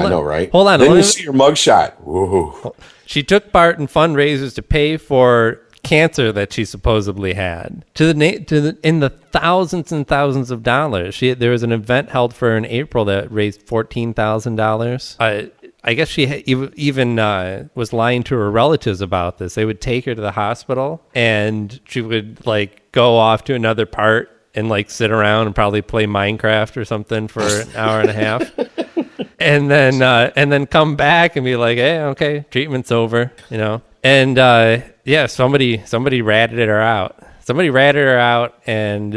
know, right? Hold on. Then you see her mugshot. Whoa. She took part in fundraisers to pay for cancer that she supposedly had in the thousands and thousands of dollars. There was an event held for her in April that raised $14,000. I guess she even was lying to her relatives about this. They would take her to the hospital and she would go off to another part and like sit around and probably play Minecraft or something for an hour and a half. And then come back and be like, hey, okay, treatment's over, you know. And somebody ratted her out. Somebody ratted her out, and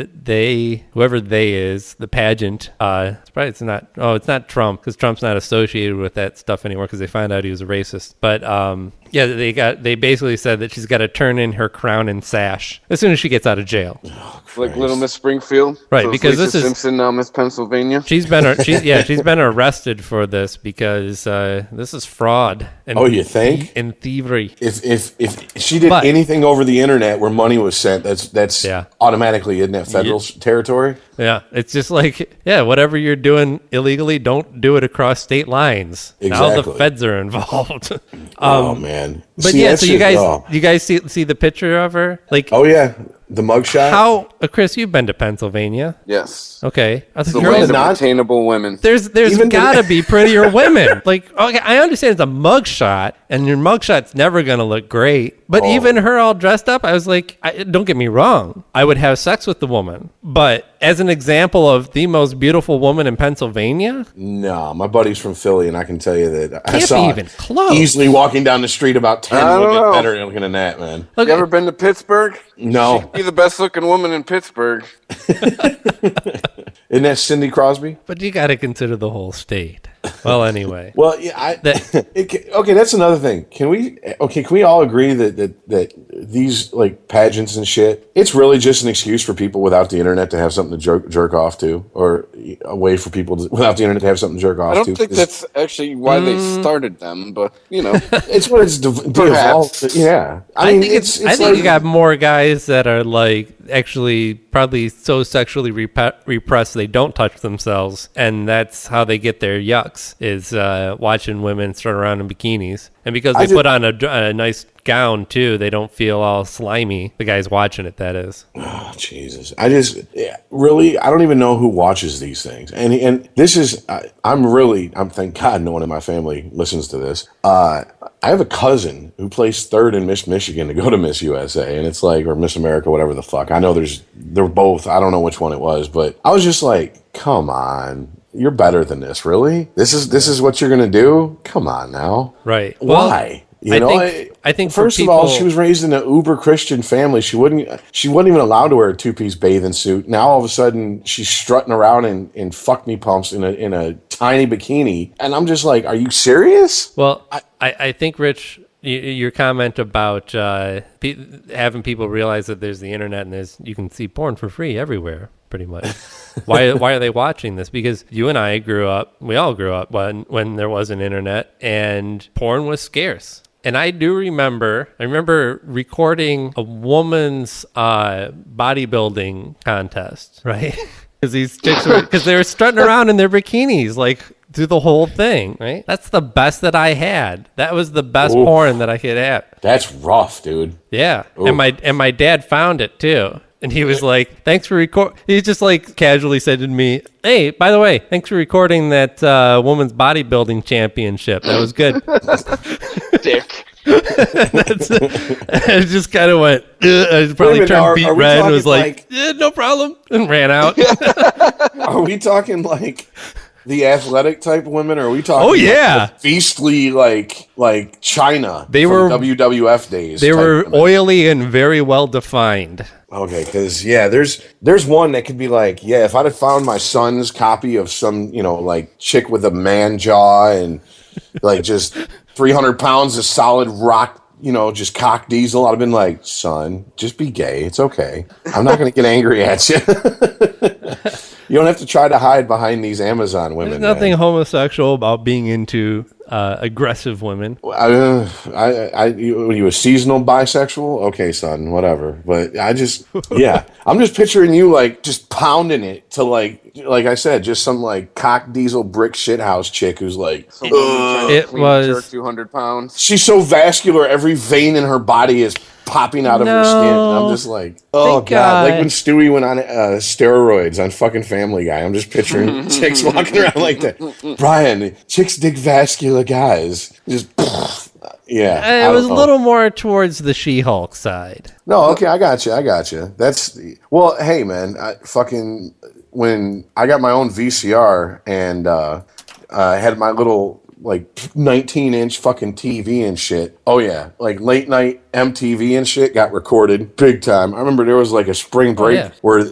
whoever they is, the pageant, it's not Trump, because Trump's not associated with that stuff anymore because they found out he was a racist. But they basically said that she's got to turn in her crown and sash as soon as she gets out of jail. Oh, like Little Miss Springfield, right? So Because Lisa this is Simpson, now Miss Pennsylvania. She's been arrested for this because this is fraud. And you think? And thievery. If she did anything over the internet where money was sent, that's automatically in that federal territory. Yeah, it's just like, whatever you're doing illegally, don't do it across state lines. Exactly. Now the feds are involved. Oh man! But so you guys see the picture of her? Like, oh yeah, the mugshot. How, Chris? You've been to Pennsylvania? Yes. Okay. The land of attainable women. There's gotta be prettier women. Like, okay, I understand it's a mugshot, and your mugshot's never gonna look great. But even her all dressed up, I was like, don't get me wrong, I would have sex with the woman. But as an example of the most beautiful woman in Pennsylvania, no, my buddy's from Philly, and I can tell you that I can't saw be even close. Easily walking down the street about 10 women better looking than that, man. You ever been to Pittsburgh? No. She'd be the best looking woman in Pittsburgh. Isn't that Cindy Crosby? But you got to consider the whole state. Well, anyway. Well, yeah. Okay, that's another thing. Can we all agree that these like pageants and shit, it's really just an excuse for people without the internet to have something to jerk off to, or a way for people without the internet to have something to jerk off to? I don't think that's actually why they started them, but you know, it's what it's evolved. Yeah, I mean, I think you got more guys that are like actually probably so sexually repressed they don't touch themselves, and that's how they get their yucks, is watching women strut around in bikinis. And because they put on a nice gown too, they don't feel all slimy. The guy's watching it, that is. Oh, Jesus. I don't even know who watches these things. And this is, I'm thank God no one in my family listens to this. I have a cousin who placed third in Miss Michigan to go to Miss USA, and it's like, or Miss America, whatever the fuck. I know they're both, I don't know which one it was, but I was just like, come on. You're better than this, really? This is what you're gonna do? Come on now. Right. Why? I think first of all, she was raised in an uber Christian family. She wasn't even allowed to wear a two-piece bathing suit. Now all of a sudden she's strutting around in fuck me pumps in a tiny bikini, and I'm just like, are you serious? Well, I think, Rich, your comment about having people realize that there's the internet and you can see porn for free everywhere, pretty much. Why are they watching this? Because we all grew up when there was an internet and porn was scarce. And I remember recording a woman's bodybuilding contest, right? Because these chicks they were strutting around in their bikinis, like, through the whole thing, right? That's the best that I had. That was the best porn that I could have. That's rough, dude. Yeah. Oof. And my dad found it too. And he was like, thanks for he just like casually said to me, hey, by the way, thanks for recording that woman's bodybuilding championship. That was good. Dick. I just kind of went, I probably turned beet red and was like, yeah, no problem, and ran out. Are we talking like the athletic type women, or are we talking? Oh yeah, like the beastly like China. They were WWF days. They were oily and very well defined. Okay, because there's one that could be like, yeah, if I'd have found my son's copy of some, like chick with a man jaw and like just 300 pounds of solid rock, just cock diesel, I'd have been like, son, just be gay. It's okay. I'm not going to get angry at you. You don't have to try to hide behind these Amazon women. There's nothing homosexual about being into aggressive women. Were you a seasonal bisexual? Okay, son, whatever. But I'm just picturing you like just pounding it to like I said, just some like cock diesel brick shithouse chick who's like, it was 200 pounds. She's so vascular, every vein in her body is popping out of her skin. And I'm just like, oh God. Like when Stewie went on steroids on fucking Family Guy. I'm just picturing chicks walking around like that. Brian, chicks dig vascular guys. Just It was a little more towards the She-Hulk side. No, okay, I got you. Well, hey, man, when I got my own VCR and I had my little 19-inch fucking TV and shit. Oh yeah, late night MTV and shit got recorded big time. I remember there was a spring break where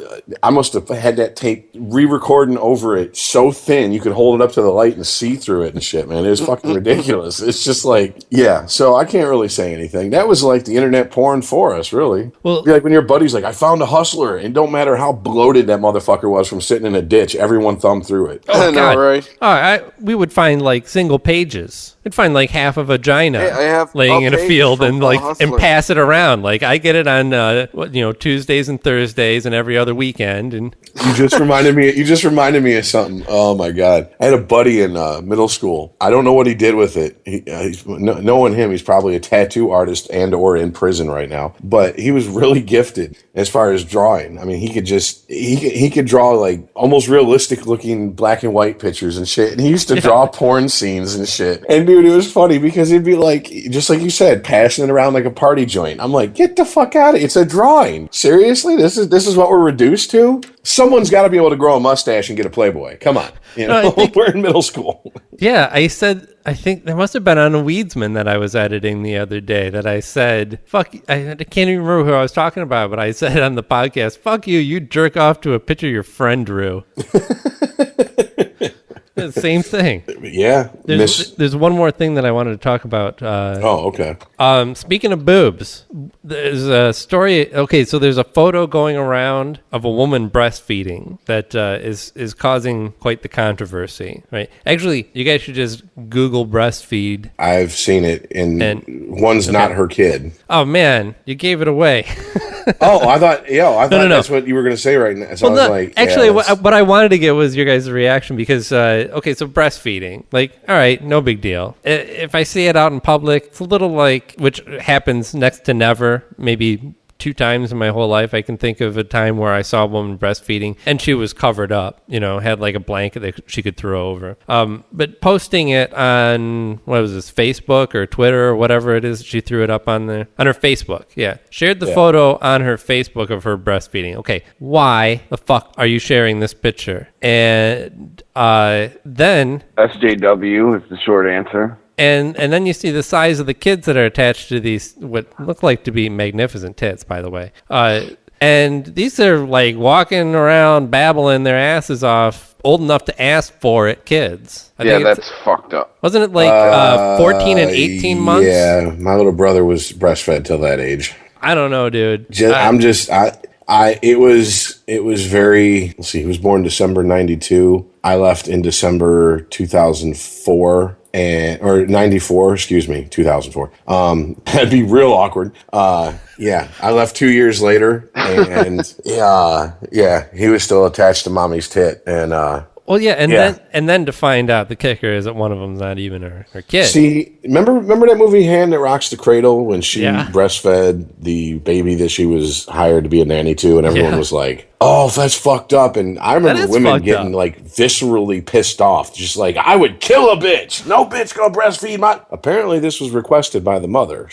I must have had that tape re-recording over it so thin you could hold it up to the light and see through it and shit, man. It was fucking ridiculous. It's just so I can't really say anything. That was the internet porn for us, really. Well, be when your buddy's I found a hustler, and don't matter how bloated that motherfucker was from sitting in a ditch, everyone thumbed through it. Oh, God. Right? We would find single pages. I'd find half a vagina laying in a field and and pass it around. I get it on Tuesdays and Thursdays and every other weekend. And you just reminded me of something. Oh my God! I had a buddy in middle school. I don't know what he did with it. Knowing him, he's probably a tattoo artist or in prison right now. But he was really gifted as far as drawing. I mean, he could draw almost realistic looking black and white pictures and shit. And he used to draw porn scenes and shit. And dude, it was funny because he'd be just like you said, passing it around like a party joint. I'm get the fuck out of it. It's a drawing. Seriously? This is what we're reduced to? Someone's got to be able to grow a mustache and get a Playboy. Come on. We're in middle school. Yeah, I think there must have been on a Weedsman that I was editing the other day that I said, fuck, I can't even remember who I was talking about, but I said on the podcast, fuck you jerk off to a picture your friend drew. Same thing. Yeah. There's one more thing that I wanted to talk about. Okay. Speaking of boobs, there's a story. Okay, so there's a photo going around of a woman breastfeeding that is causing quite the controversy, right? Actually, you guys should just Google breastfeed. I've seen it, and one's not her kid. Oh, man, you gave it away. I thought that's what you were going to say right now. So I was actually, what I wanted to get was your guys' reaction because, okay, so breastfeeding, all right, no big deal. If I see it out in public, it's a little which happens next to never, maybe 2 times in my whole life. I can think of a time where I saw a woman breastfeeding and she was covered up, had a blanket that she could throw over. But posting it on, what was this, Facebook or Twitter or whatever it is, she threw it up on her Facebook. Yeah. Shared the photo on her Facebook of her breastfeeding. Okay. Why the fuck are you sharing this picture? And then SJW is the short answer. And then you see the size of the kids that are attached to these, what look like to be magnificent tits, by the way. And these are walking around babbling their asses off, old enough to ask for it kids. Yeah, that's fucked up. Wasn't it 14 and 18 months? Yeah, my little brother was breastfed till that age. I don't know, dude. It was very, let's see, he was born December 92. I left in December 2004. Or 94, excuse me, 2004. That'd be real awkward. Yeah, I left 2 years later, and he was still attached to mommy's tit, and well, yeah, and then to find out the kicker is that one of them's not even her kid. See, remember that movie Hand That Rocks the Cradle when she breastfed the baby that she was hired to be a nanny to, and everyone was like, "Oh, that's fucked up." And I remember women getting viscerally pissed off, just I would kill a bitch. No bitch gonna breastfeed my. Apparently, this was requested by the mother,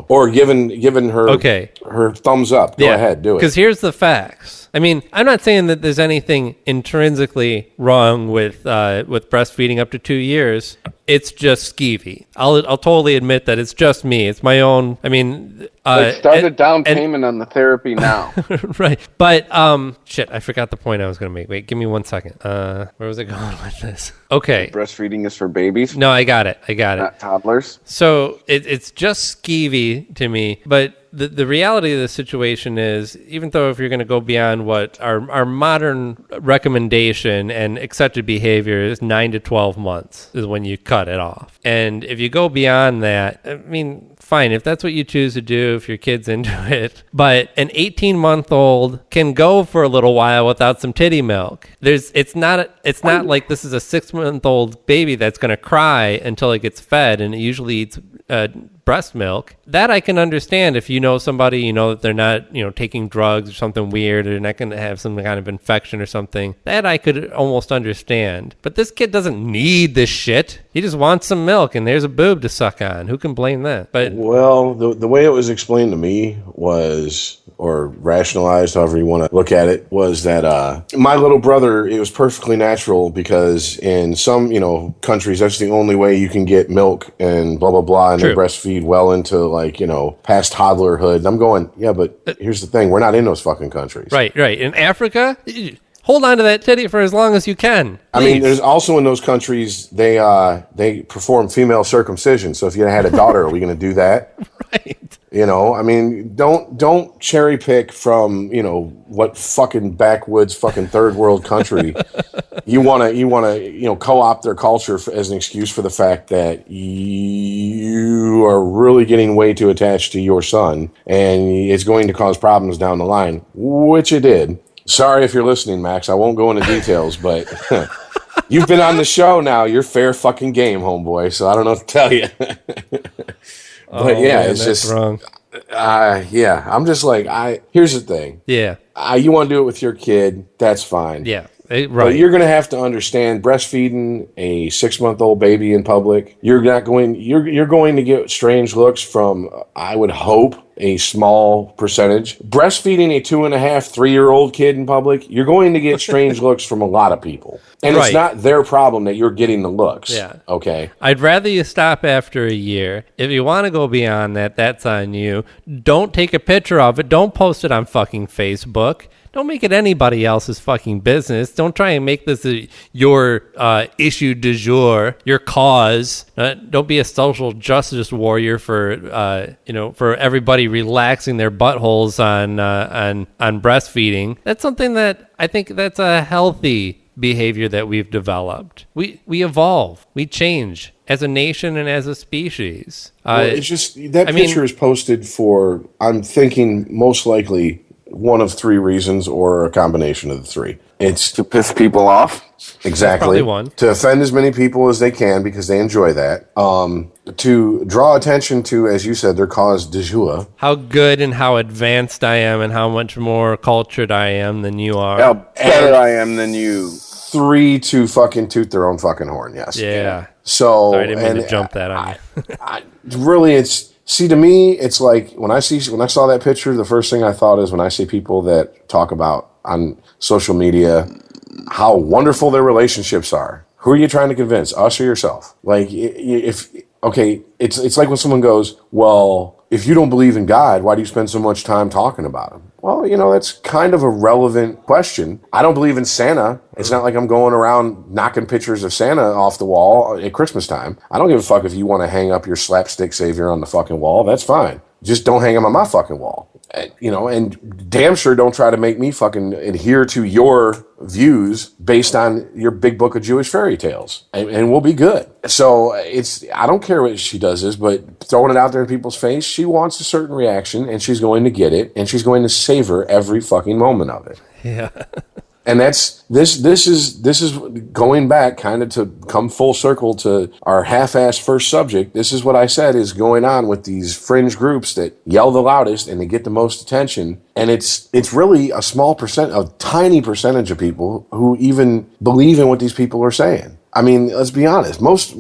or given her her thumbs up. Go ahead, do it. Because here's the facts. I mean, I'm not saying that there's anything intrinsically wrong with breastfeeding up to 2 years. It's just skeevy. I'll totally admit that it's just me. It's my own. I mean, start a down payment on the therapy now. Right, but shit, I forgot the point I was going to make. Wait, give me 1 second. Where was I going with this? Okay, breastfeeding is for babies. No, I got it. Not toddlers. So it's just skeevy to me, but. The reality of the situation is, even though if you're going to go beyond what our modern recommendation and accepted behavior is 9 to 12 months is when you cut it off. And if you go beyond that, I mean, fine, if that's what you choose to do, if your kid's into it. But an 18-month-old can go for a little while without some titty milk. It's not like this is a 6-month-old baby that's going to cry until it gets fed, and it usually eats breast milk. That I can understand if you know somebody, you know that they're not, taking drugs or something weird, or they're not going to have some kind of infection or something. That I could almost understand. But this kid doesn't need this shit. He just wants some milk, and there's a boob to suck on. Who can blame that? But well, the way it was explained to me was, or rationalized, however you want to look at it, was that my little brother, it was perfectly natural because in some, countries, that's the only way you can get milk and blah, blah, blah, and they breastfeed well into past toddlerhood. And I'm going, yeah, but here's the thing. We're not in those fucking countries. Right. In Africa, hold on to that titty for as long as you can. Please. I mean, there's also in those countries, they perform female circumcision. So if you had a daughter, are we going to do that? Right. Don't cherry pick from, what fucking backwoods fucking third world country you want to co-opt their culture as an excuse for the fact that you are really getting way too attached to your son and it's going to cause problems down the line, which it did. Sorry if you're listening, Max. I won't go into details, but you've been on the show now. You're fair fucking game, homeboy. So I don't know what to tell you. But it's just wrong. I'm just like, here's the thing. Yeah. You want to do it with your kid, that's fine. Yeah. Right. But you're going to have to understand breastfeeding a 6-month-old baby in public. You're going to get strange looks from, I would hope, a small percentage. Breastfeeding a 2.5, 3-year-old kid in public, you're going to get strange looks from a lot of people. And It's not their problem that you're getting the looks. Yeah. Okay. I'd rather you stop after a year. If you want to go beyond that, that's on you. Don't take a picture of it. Don't post it on fucking Facebook. Don't make it anybody else's fucking business. Don't try and make this your issue du jour, your cause. Don't be a social justice warrior for everybody relaxing their buttholes on breastfeeding. That's something that I think that's a healthy behavior that we've developed. We evolve. We change as a nation and as a species. It's just that picture is posted for, I'm thinking, most likely one of 3 reasons or a combination of the 3. It's to piss people off. Exactly. One. To offend as many people as they can because they enjoy that. To draw attention to, as you said, their cause du jour. How good and how advanced I am and how much more cultured I am than you are. How better I am than you. 3, to fucking toot their own fucking horn, yes. Yeah. So, sorry, I didn't mean to jump that on you. Really, see, to me, it's like when I saw that picture, the first thing I thought is when I see people that talk about on social media how wonderful their relationships are. Who are you trying to convince, us or yourself? Like, it's like when someone goes, well, if you don't believe in God, why do you spend so much time talking about him? Well, that's kind of a relevant question. I don't believe in Santa. It's not like I'm going around knocking pictures of Santa off the wall at Christmas time. I don't give a fuck if you want to hang up your slapstick savior on the fucking wall. That's fine. Just don't hang him on my fucking wall. And damn sure don't try to make me fucking adhere to your views based on your big book of Jewish fairy tales. And we'll be good. So I don't care what she does this, but throwing it out there in people's face, she wants a certain reaction and she's going to get it and she's going to savor every fucking moment of it. Yeah. And this is going back kind of to come full circle to our half-assed first subject. This is what I said is going on with these fringe groups that yell the loudest and they get the most attention. And it's really a tiny percentage of people who even believe in what these people are saying. I mean, let's be honest. Most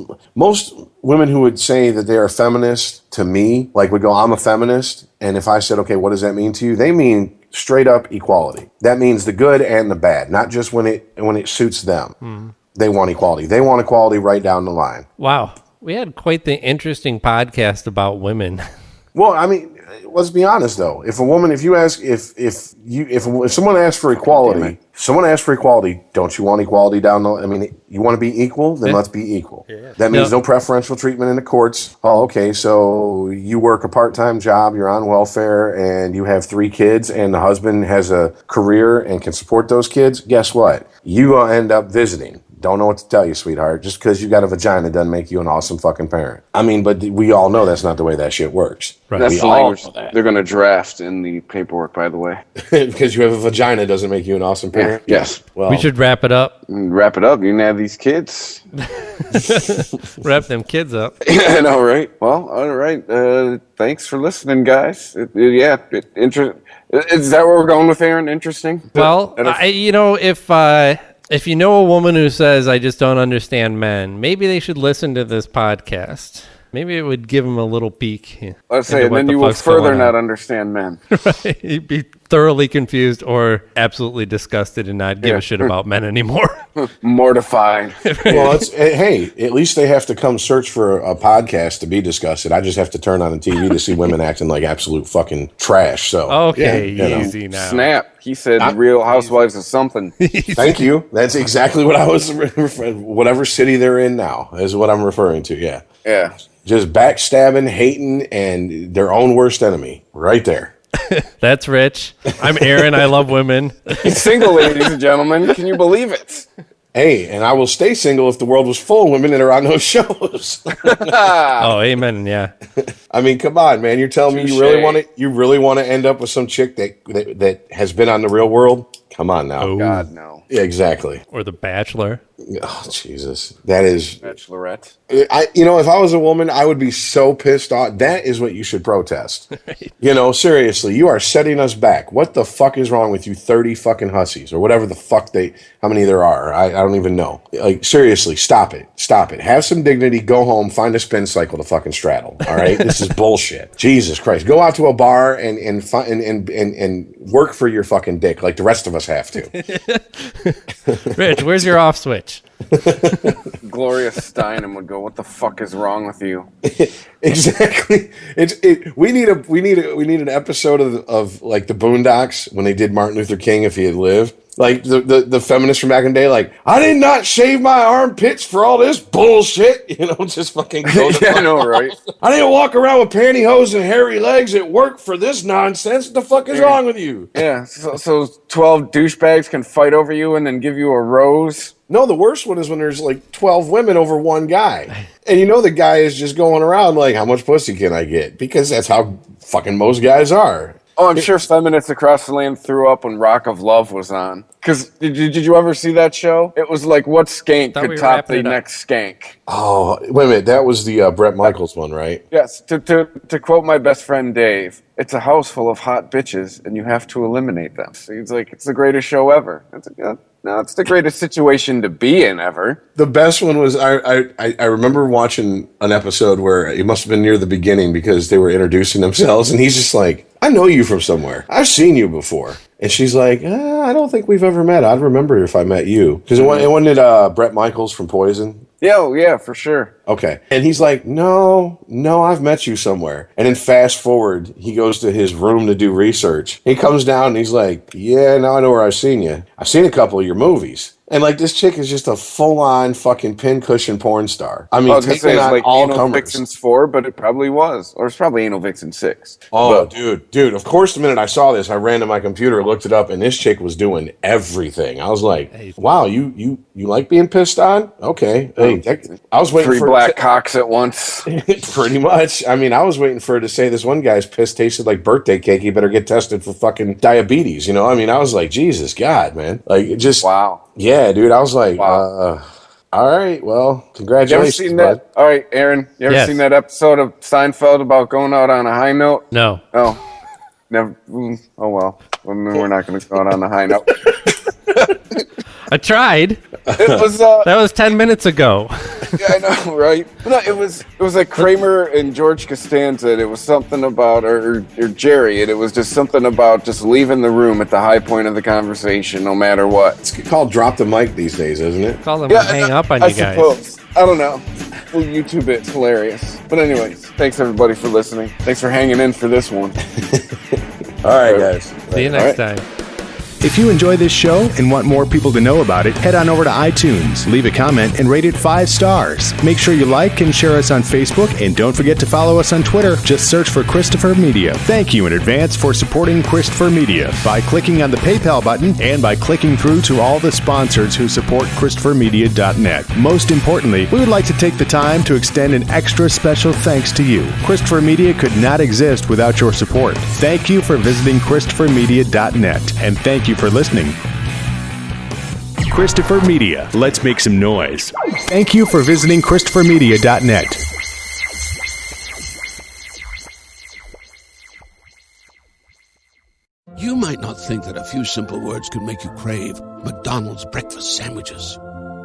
women who would say that they are feminist to me, like would go, I'm a feminist. And if I said, okay, what does that mean to you? They mean straight up equality. That means the good and the bad, not just when it suits them. Mm. They want equality. They want equality right down the line. Wow. We had quite the interesting podcast about women. Well, I mean, let's be honest though. If someone asks for equality, don't you want equality down the? I mean, you want to be equal, then let's be equal. Yeah. That means no preferential treatment in the courts. Oh, okay, so you work a part-time job, you're on welfare, and you have 3 kids, and the husband has a career and can support those kids. Guess what? You end up visiting. Don't know what to tell you, sweetheart. Just because you got a vagina doesn't make you an awesome fucking parent. I mean, but we all know that's not the way that shit works. Right. That's We the all language know that. they're going to draft in the paperwork, by the way. Because you have a vagina doesn't make you an awesome parent? Yes. Well, We should wrap it up. Wrap it up. You can have these kids. Wrap them kids up. I know, right? Well, all right. Thanks for listening, guys. Is that where we're going with Aaron? Interesting? Well, if you know a woman who says, I just don't understand men, maybe they should listen to this podcast. Maybe it would give them a little peek. Let's say, and then you will further not understand men. Right. You'd be thoroughly confused or absolutely disgusted and not give a shit about men anymore. Mortified. well, hey, at least they have to come search for a podcast to be disgusted. I just have to turn on the TV to see women acting like absolute fucking trash. So okay, yeah, easy now. Snap. He said Real Housewives of something. Thank you. That's exactly what I was referring. Whatever city they're in now is what I'm referring to. Yeah. Yeah. Just backstabbing, hating, and their own worst enemy. Right there. That's Rich. I'm Aaron. I love women. He's single, ladies and gentlemen. Can you believe it? Hey, and I will stay single if the world was full of women that are on those shows. Oh, amen. Yeah. I mean, come on, man. You're telling me you really want to end up with some chick that has been on The Real World? Come on now. Oh. God, no. Yeah, exactly. Or The Bachelor. Oh, Jesus. That is... Bachelorette. If I was a woman, I would be so pissed off. That is what you should protest. Right. Seriously, you are setting us back. What the fuck is wrong with you 30 fucking hussies? Or whatever the fuck how many there are. I don't even know. Like, seriously, stop it. Stop it. Have some dignity. Go home. Find a spin cycle to fucking straddle. All right? This is bullshit. Jesus Christ. Go out to a bar and work for your fucking dick like the rest of us have to. Rich, where's your off switch? Gloria Steinem would go, "What the fuck is wrong with you?" Exactly. We need an episode of like the Boondocks when they did Martin Luther King if he had lived. Like the feminists from back in the day, like, I did not shave my armpits for all this bullshit. Just fucking go to I know, right? I didn't walk around with pantyhose and hairy legs at work for this nonsense. What the fuck is wrong with you? Yeah, so 12 douchebags can fight over you and then give you a rose. No, the worst one is when there's like 12 women over one guy. And the guy is just going around like, how much pussy can I get? Because that's how fucking most guys are. Oh, I'm sure feminists across the land threw up when Rock of Love was on. Because did you ever see that show? It was like, what skank could top the next skank? Oh, wait a minute. That was the Bret Michaels one, right? Yes. To quote my best friend Dave, it's a house full of hot bitches, and you have to eliminate them. So he's like, it's the greatest show ever. It's the greatest situation to be in ever. The best one was, I remember watching an episode where it must have been near the beginning because they were introducing themselves, and he's just like, I know you from somewhere. I've seen you before. And she's like, I don't think we've ever met. I'd remember if I met you. Because it wasn't Bret Michaels from Poison? Yeah, for sure. Okay. And he's like, no, I've met you somewhere. And then fast forward, he goes to his room to do research. He comes down and he's like, yeah, now I know where I've seen you. I've seen a couple of your movies. And like this chick is just a full-on fucking pincushion porn star. I mean, taking on all Anal comers. Vixen's 4, but it probably was. Or it's probably Anal Vixen 6. Oh, dude. Of course, the minute I saw this, I ran to my computer, looked it up, and this chick was doing everything. I was like, wow, you like being pissed on? Okay. Hey, I was waiting for 3 black cocks at once. Pretty much. I mean, I was waiting for her to say this one guy's piss tasted like birthday cake. You better get tested for fucking diabetes. I mean, I was like, Jesus God, man. Like, it just... Wow. Yeah, dude. I was like, wow. All right, well, congratulations, you ever seen that? All right, Aaron, you ever seen that episode of Seinfeld about going out on a high note? No. Oh, never. Oh, well. We're not going to go out on a high note. I tried. It was that was 10 minutes ago. Yeah, I know, right? No, it was like Kramer and George Costanza. And it was something about, or Jerry, and it was just something about just leaving the room at the high point of the conversation, no matter what. It's called drop the mic these days, isn't it? Call them hang up on you guys. Suppose. I don't know. We'll YouTube it. It's hilarious. But anyways, thanks everybody for listening. Thanks for hanging in for this one. All right, guys. See you next time. If you enjoy this show and want more people to know about it, head on over to iTunes, leave a comment, and rate it 5 stars. Make sure you like and share us on Facebook, and don't forget to follow us on Twitter. Just search for Christopher Media. Thank you in advance for supporting Christopher Media by clicking on the PayPal button and by clicking through to all the sponsors who support ChristopherMedia.net. Most importantly, we would like to take the time to extend an extra special thanks to you. Christopher Media could not exist without your support. Thank you for visiting ChristopherMedia.net, and thank you for listening. Christopher Media. Let's make some noise. Thank you for visiting ChristopherMedia.net. You might not think that a few simple words could make you crave McDonald's breakfast sandwiches.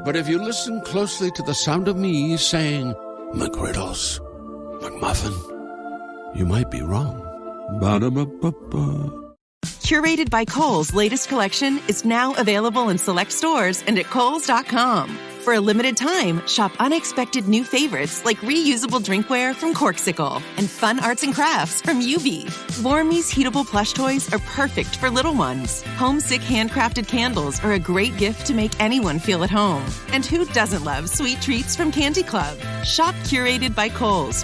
But if you listen closely to the sound of me saying McGriddles, McMuffin, you might be wrong. Ba-da-ba-ba-ba. Curated by Kohl's latest collection is now available in select stores and at Kohls.com. For a limited time, shop unexpected new favorites like reusable drinkware from Corksicle and fun arts and crafts from UV. Warmy's heatable plush toys are perfect for little ones. Homesick handcrafted candles are a great gift to make anyone feel at home. And who doesn't love sweet treats from Candy Club? Shop Curated by Kohl's